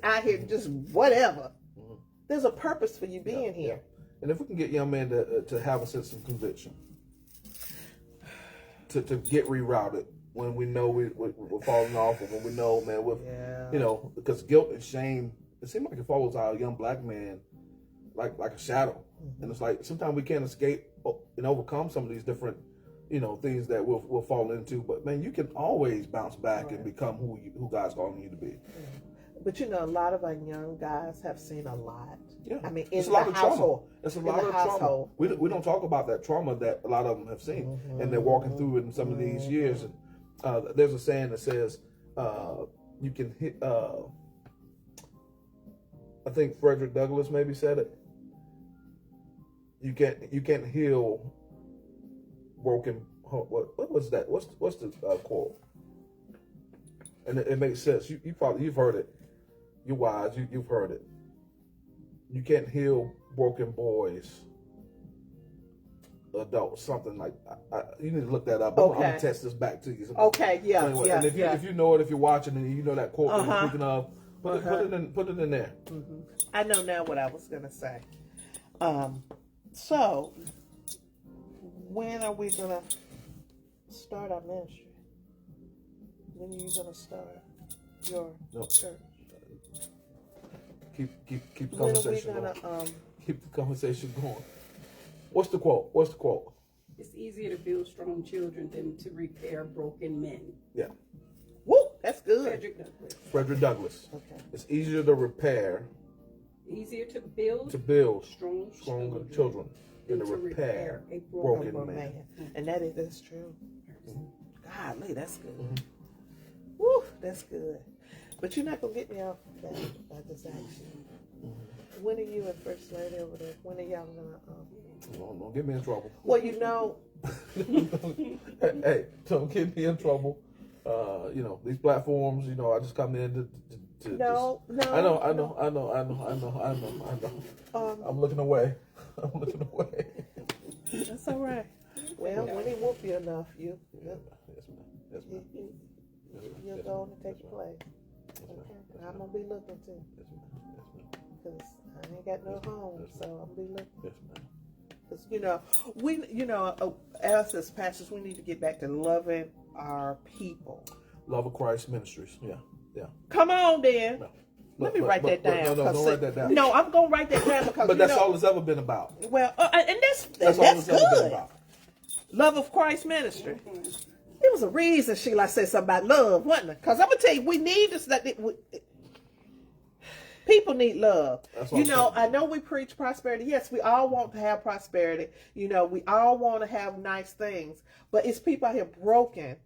whatever. Mm-hmm. There's a purpose for you being here. Yeah. And if we can get young men to have a sense of conviction, to get rerouted when we know we're falling off, or when we know, man, because guilt and shame, it seems like it follows our young black man like a shadow. Mm-hmm. And it's like sometimes we can't escape and overcome some of these different, things that we'll fall into. But man, you can always bounce back and become who God's calling you to be. Yeah. But a lot of our young guys have seen a lot. Yeah. I mean, it's a lot of trauma. It's a lot of trauma. We don't talk about that trauma that a lot of them have seen, and they're walking through it in some of these years. And there's a saying that says, "You can hit." I think Frederick Douglass maybe said it. You can't heal broken. What was that? What's the quote? And it makes sense. You've heard it. You're wise. You've heard it. You can't heal broken boys, adults, something like. You need to look that up. Okay. I'm gonna test this back to you. Okay. Yeah. Anyway, yeah. And if you know it, if you're watching and you know that quote that you're speaking of, put it in there. Mm-hmm. I know now what I was gonna say. So when are we gonna start our ministry? When are you gonna start your church? Keep the conversation going. Keep the conversation going. What's the quote? It's easier to build strong children than to repair broken men. Yeah. Woo, that's good. Frederick Douglass. Okay. It's easier to repair. Easiger to build strong children than to repair a broken man. And that's true. Golly, that's good. Mm-hmm. Woo, that's good. But you're not going to get me off that by this action. Mm-hmm. When are you and First Lady over there? When are y'all going to... Don't get me in trouble. Well, hey, don't get me in trouble. These platforms, I just come in to No. I know. I'm looking away. That's all right. Well, when he whoop you enough, you'll go and take your place. Okay. I'm gonna be looking too. Because I ain't got no home, so I'm gonna be looking. Because us as pastors, we need to get back to loving our people. Love of Christ Ministries. Yeah. Come on, then. No. Let me write that down. No, don't write that down. No, I'm gonna write that down because. But that's all it's ever been about. Well, and that's all it's good. ever been about. Love of Christ Ministry. It was a reason Sheila said something about love, wasn't it? Because I'm gonna tell you, we need this. People need love. I know we preach prosperity. Yes, we all want to have prosperity. We all want to have nice things. But it's people out here broken,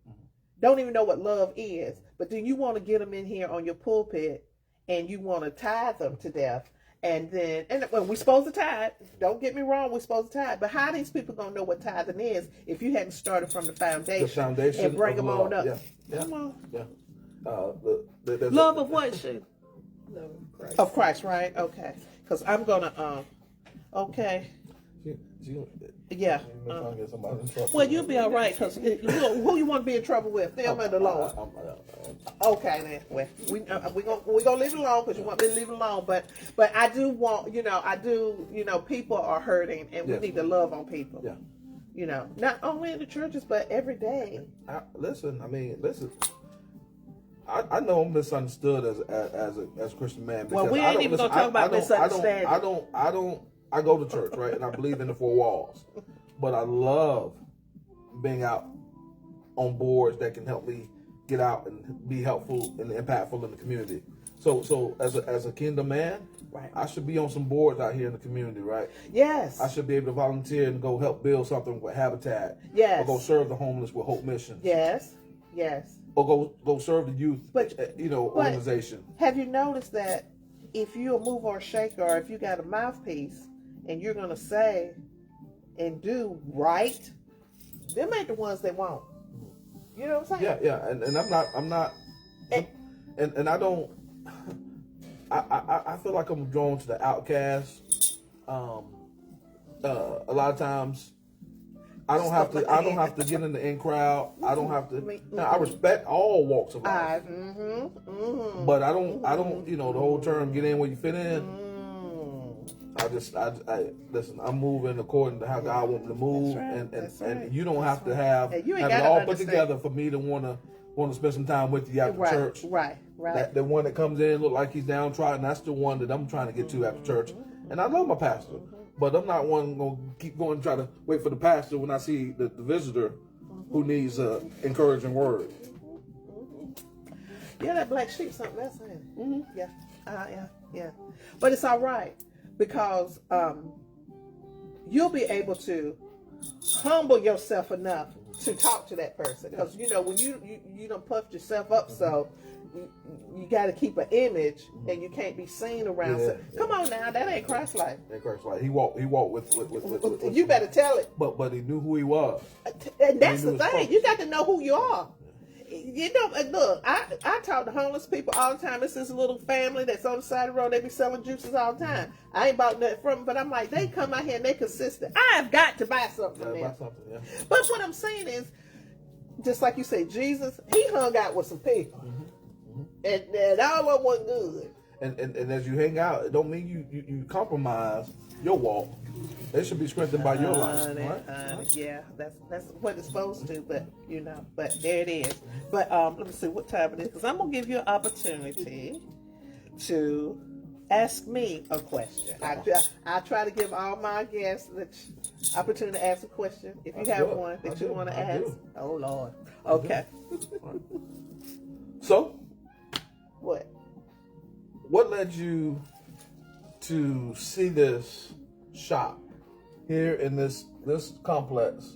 don't even know what love is. But then you want to get them in here on your pulpit and you want to tithe them to death. And we're supposed to tithe. Don't get me wrong, we're supposed to tithe. But how are these people going to know what tithing is if you hadn't started from the foundation and bring them on up? Yeah. Come on. Yeah. Love of what, Sheila? Love of Christ. Of Christ, right? Okay. Because I'm going to, okay. Yeah. Well, you'll be all right because who you want to be in trouble with? Them and the Lord. Okay, then. Well, we gonna leave it alone because you want me to leave it alone. But I do want, people are hurting and we need to love on people. Yeah. Not only in the churches but every day. Listen. I know I'm misunderstood as a Christian man. Well, we ain't even gonna talk about misunderstanding. I go to church, right, and I believe in the four walls, but I love being out on boards that can help me get out and be helpful and impactful in the community. So as a kingdom man, Right. I should be on some boards out here in the community, right? Yes. I should be able to volunteer and go help build something with Habitat. Yes. Or go serve the homeless with Hope Mission. Yes. Yes. Or go serve the youth, But organization. Have you noticed that if you're a mover or shaker, or if you got a mouthpiece and you're going to say and do right, them ain't the ones they want. You know what I'm saying? Yeah. And I'm not, and I don't, I feel like I'm drawn to the outcast. A lot of times, I don't have to get in the in crowd. I don't have to. Now, I respect all walks of life, but I don't. The whole term "get in where you fit in." I listen. I'm moving according to how God wants me to move, and you don't have to have it all put together for me to want to spend some time with you after church. Right. The one that comes in look like he's downtrodden. That's the one that I'm trying to get to after church. And I love my pastor, but I'm not one going to keep going and try to wait for the pastor when I see the visitor who needs an encouraging word. Yeah, that black sheep, something else. Yeah. But it's all right because you'll be able to humble yourself enough to talk to that person. Because when you done puffed yourself up, so you got to keep an image, and you can't be seen around. Come on now, that ain't Christ-like. That Christ-like. He walked with you better tell it. But he knew who he was. And that's the thing. You got to know who you are. Look, I talk to homeless people all the time. It's this little family that's on the side of the road. They be selling juices all the time. I ain't bought nothing from them, but I'm like, they come out here and they consistent. I've got to buy something from them. But what I'm saying is, just like you say, Jesus, he hung out with some people. And all of them wasn't good. And as you hang out, it don't mean you compromise your walk. They should be strengthened by your life. Right? Yeah, that's what it's supposed to, but but there it is. But let me see what time it is, because I'm gonna give you an opportunity to ask me a question. I try to give all my guests the opportunity to ask a question. If you have one that you want to ask, oh Lord, okay. So, what led you to see this shop here in this complex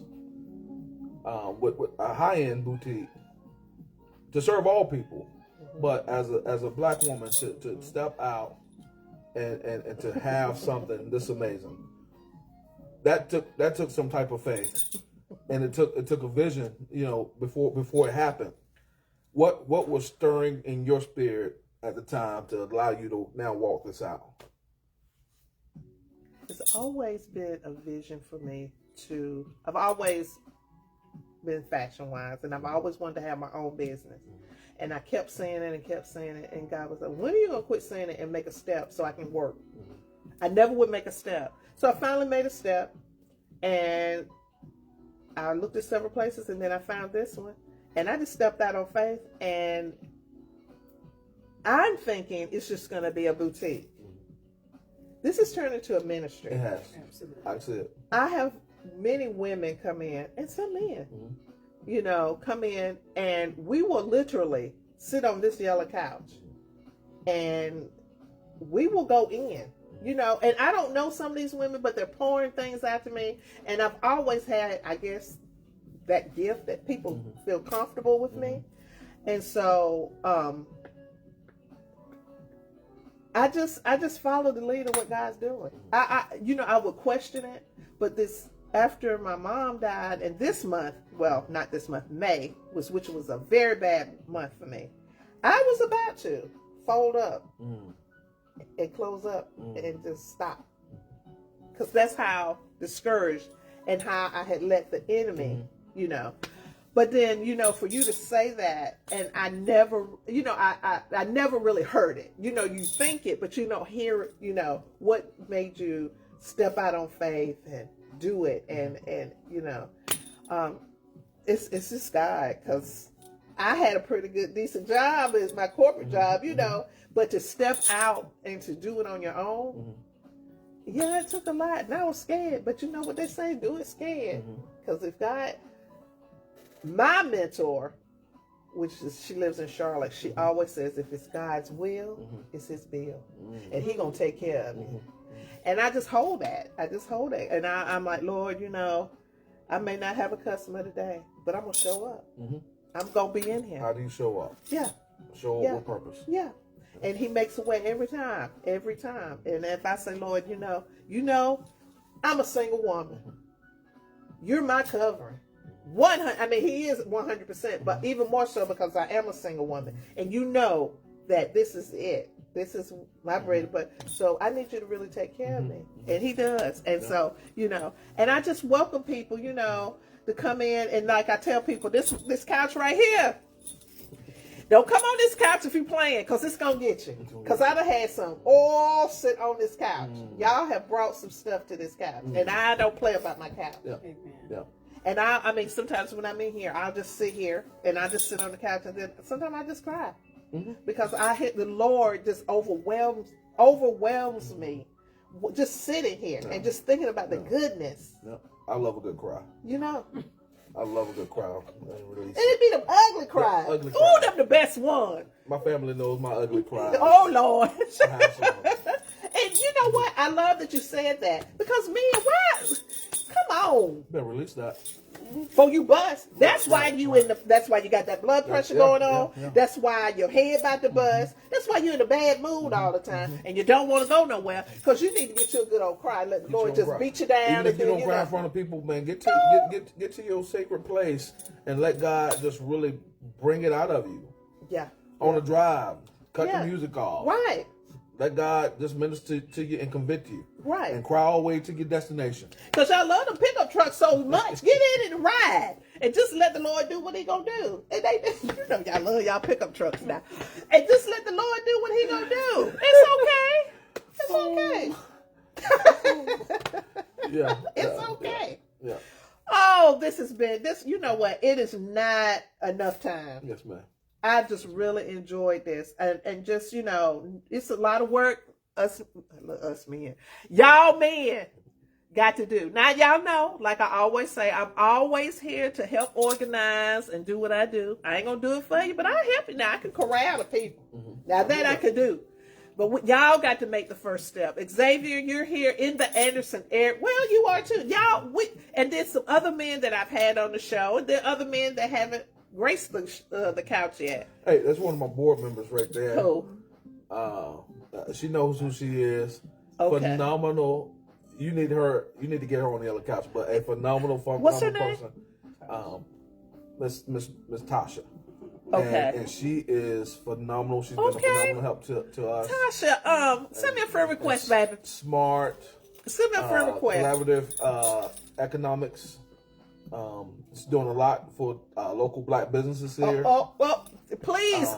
with a high-end boutique to serve all people, but as a black woman to step out and to have something this amazing? That took some type of faith, and it took a vision, before it happened. What was stirring in your spirit at the time to allow you to now walk this out? It's always been a vision for me I've always been fashion-wise, and I've always wanted to have my own business. And I kept saying it, and God was like, when are you going to quit saying it and make a step so I can work? I never would make a step. So I finally made a step, and I looked at several places, and then I found this one. And I just stepped out on faith, and I'm thinking it's just going to be a boutique. This has turned into a ministry. It has. Absolutely. I see it. I have many women come in, and some men, come in, and we will literally sit on this yellow couch, and we will go in, and I don't know some of these women, but they're pouring things out to me, and I've always had, I guess, that gift that people feel comfortable with me. And so I just follow the lead of what God's doing. I would question it, but after my mom died, and this month, well, not this month, May, which was a very bad month for me, I was about to fold up and close up and just stop, because that's how discouraged and how I had let the enemy But then, for you to say that, and I never, I never really heard it. You think it, but you don't hear it, what made you step out on faith and do it. And it's this guy, because I had a pretty good, decent job as my corporate job, but to step out and to do it on your own, yeah, it took a lot. And I was scared, but you know what they say, do it scared. Because if God, my mentor, which is, she lives in Charlotte, she always says, if it's God's will, it's his bill. And he gonna take care of me. And I just hold that. And I'm like, Lord, I may not have a customer today, but I'm gonna show up. I'm gonna be in here. How do you show up? Yeah. Show up with purpose. Yeah. And he makes a way every time. And if I say, Lord, I'm a single woman. You're my covering. 100. I mean, he is 100%, but even more so because I am a single woman, and that this is it. This is my bread, but so I need you to really take care of me, and he does. And so and I just welcome people, to come in, and like I tell people, this couch right here. Don't come on this couch if you're playing, because it's going to get you. Because I done had some all sit on this couch. Y'all have brought some stuff to this couch. And I don't play about my couch. Yeah. Yeah. And I mean, sometimes when I'm in here, I'll just sit here and I just sit on the couch, and then sometimes I just cry. Because the Lord just overwhelms me just sitting here and just thinking about the goodness. Yeah. I love a good cry. I love a good cry. And it be them ugly cries. Yeah, ugly Ooh, cries. them the best one. My family knows my ugly cries. Oh, Lord. I have some. And you know what? I love that you said that. Because come on. Better release that. Before you bust. That's why that's why you got that blood pressure going on. Yeah. That's why your head about to bust. That's why you're in a bad mood all the time. And you don't want to go nowhere. Because you need to get you a good old cry. Let the Lord just beat you down. Even if you don't cry in front of people, man, get to your sacred place and let God just really bring it out of you. Yeah. On a drive. Cut the music off. Right. Let God just minister to you and convict you. Right. And cry all the way to your destination. Because y'all love them pickup trucks so much. Get in and ride. And just let the Lord do what he gonna do. And y'all love y'all pickup trucks now. And just let the Lord do what he gonna do. It's okay. It's okay. Yeah. It's okay. Yeah. Oh, this has been this. You know what? It is not enough time. Yes, ma'am. I just really enjoyed this, and just it's a lot of work. Us men, y'all men, got to do. Now y'all know, like I always say, I'm always here to help organize and do what I do. I ain't gonna do it for you, but I'll help you. Now I can corral the people. Now that I can do. But y'all got to make the first step. Xavier, you're here in the Anderson area. Well, you are too. Y'all, and then some other men that I've had on the show, and there are other men that haven't graced the couch yet. Hey, that's one of my board members right there. Who? She knows who she is. Okay. Phenomenal. You need to get her on the other couch. But a phenomenal, What's her person. Miss Tasha. Okay. And she is phenomenal. She's been a phenomenal help to us. Tasha, send me a friend request, baby. Smart. Send me a friend request. Collaborative economics. It's doing a lot for local black businesses here. Well, please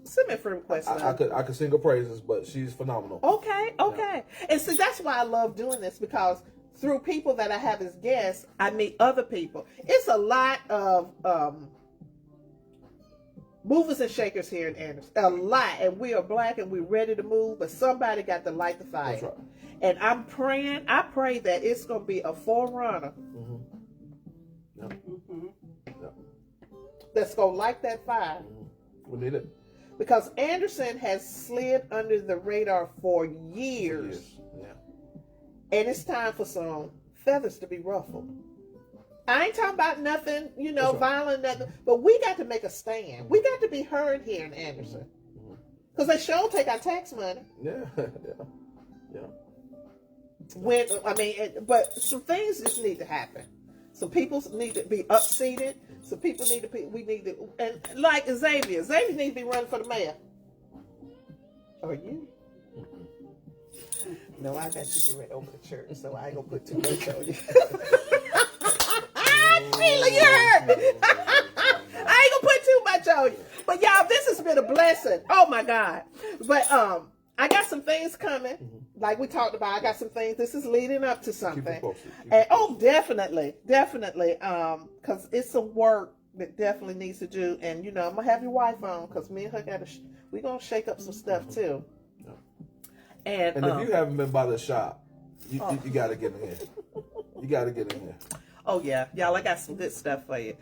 send me a friend request. I could sing her praises, but she's phenomenal. Okay. Yeah. And see, that's why I love doing this, because through people that I have as guests, I meet other people. It's a lot of movers and shakers here in Anderson. A lot. And we are black and we're ready to move, but somebody got to light the fire. That's right. And I pray that it's going to be a forerunner that's going to light that fire. We need it. Because Anderson has slid under the radar for years. Yeah. And it's time for some feathers to be ruffled. I ain't talking about nothing, Right. violent, nothing. But we got to make a stand. We got to be heard here in Anderson. Because they sure take our tax money. Yeah. But some things just need to happen. Some people need to be upseated. Some people and like Xavier needs to be running for the mayor. Are you? No, I got you to get ready over to church, so I ain't gonna put too much on you. Sheila, you heard me. I ain't gonna put too much on you. But y'all, this has been a blessing. Oh my God. But I got some things coming. Like we talked about, I got some things. This is leading up to something. Definitely. Because it's some work that definitely needs to do. And I'm gonna have your wife on, because me and her we're gonna shake up some stuff too. And if you haven't been by the shop, you gotta get in here. You gotta get in here. Oh yeah, y'all, I got some good stuff for you.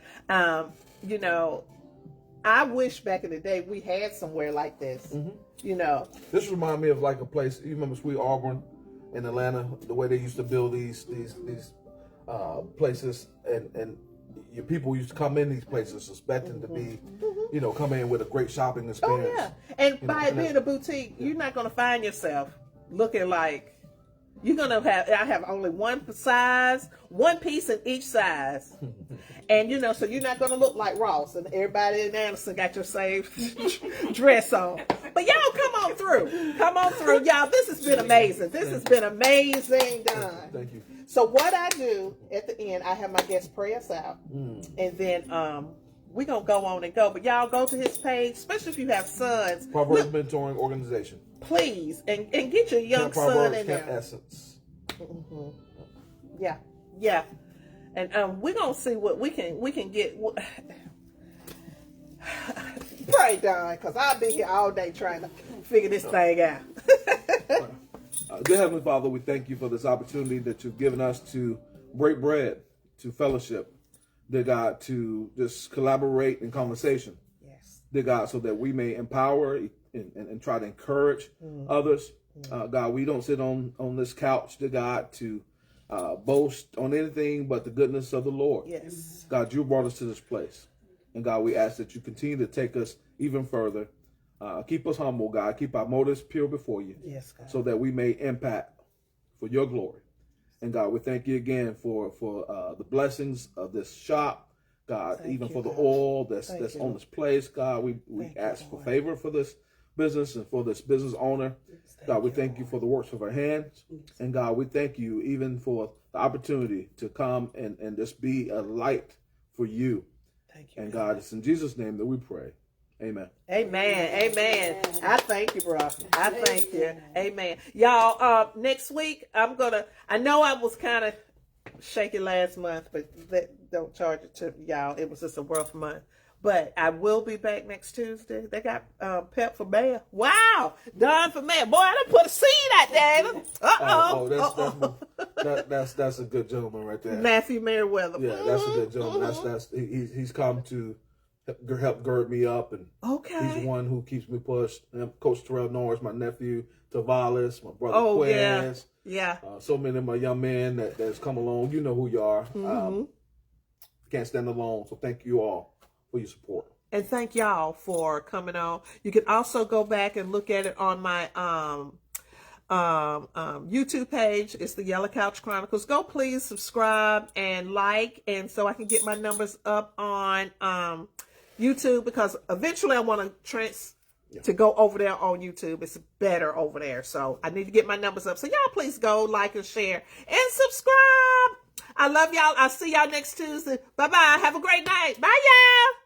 I wish back in the day we had somewhere like this. You know, This reminds me of like a place. You remember Sweet Auburn in Atlanta? The way they used to build these places, and your people used to come in these places expecting to be, you know, come in with a great shopping oh experience. yeah, and You by know, it and being a boutique, you're not gonna find yourself looking like you're gonna have. I have only one size, one piece in each size. And you know, so you're not gonna look like Ross and everybody in Anderson got your same dress on. But y'all come on through, y'all. This has been amazing. This has been amazing done. Thank you. So what I do at the end, I have my guests pray us out, and then we're gonna go on and go. But y'all go to his page, especially if you have sons. Proverbs Look, Mentoring Organization. please, and get your young Camp son Proverbs, in Camp there. Essence. Yeah. And we're gonna see what we can get. Pray, Don, because I'll be here all day trying to figure this thing out. Dear Heavenly Father, we thank you for this opportunity that you've given us to break bread, to fellowship, dear God, to just collaborate in conversation, Yes. dear God, so that we may empower and try to encourage others. God, we don't sit on this couch, dear God, to boast on anything but the goodness of the Lord. Yes. God, you brought us to this place. And God, we ask that you continue to take us even further. Keep us humble, God. Keep our motives pure before you. Yes, God. So that we may impact for your glory. And God, we thank you again for the blessings of this shop. God, Thank even you, for the God. oil that's Thank you. on this place. God, we Thank you, ask for Lord. favor for this business and for this business owner. God, we thank you for the works of our hands. And God, we thank you even for the opportunity to come and just be a light for you. Thank you. And God, it's in Jesus' name that we pray. Amen. Amen. I thank you, bro. I thank you. Amen. Y'all, next week I know I was kind of shaky last month, but don't charge it to y'all. It was just a rough month. But I will be back next Tuesday. They got Pep for mayor. Wow, Don for mayor. Boy, I done put a seed out there. That's a good gentleman right there. Matthew Merriweather. Yeah, that's a good gentleman. He's come to help gird me up, and Okay. he's the one who keeps me pushed. And Coach Terrell Norris, my nephew, Tavalis, my brother Oh, yeah. Quez, Yeah. so many of my young men that's come along. You know who you are. Can't stand alone. So thank you all for your support. And thank y'all for coming on. You can also go back and look at it on my YouTube page. It's the Yellow Couch Chronicles. Go please subscribe and like, and so I can get my numbers up on YouTube, because eventually I want to go over there on YouTube. It's better over there. So I need to get my numbers up. So y'all please go like and share and subscribe. I love y'all. I'll see y'all next Tuesday. Bye-bye. Have a great night. Bye, y'all.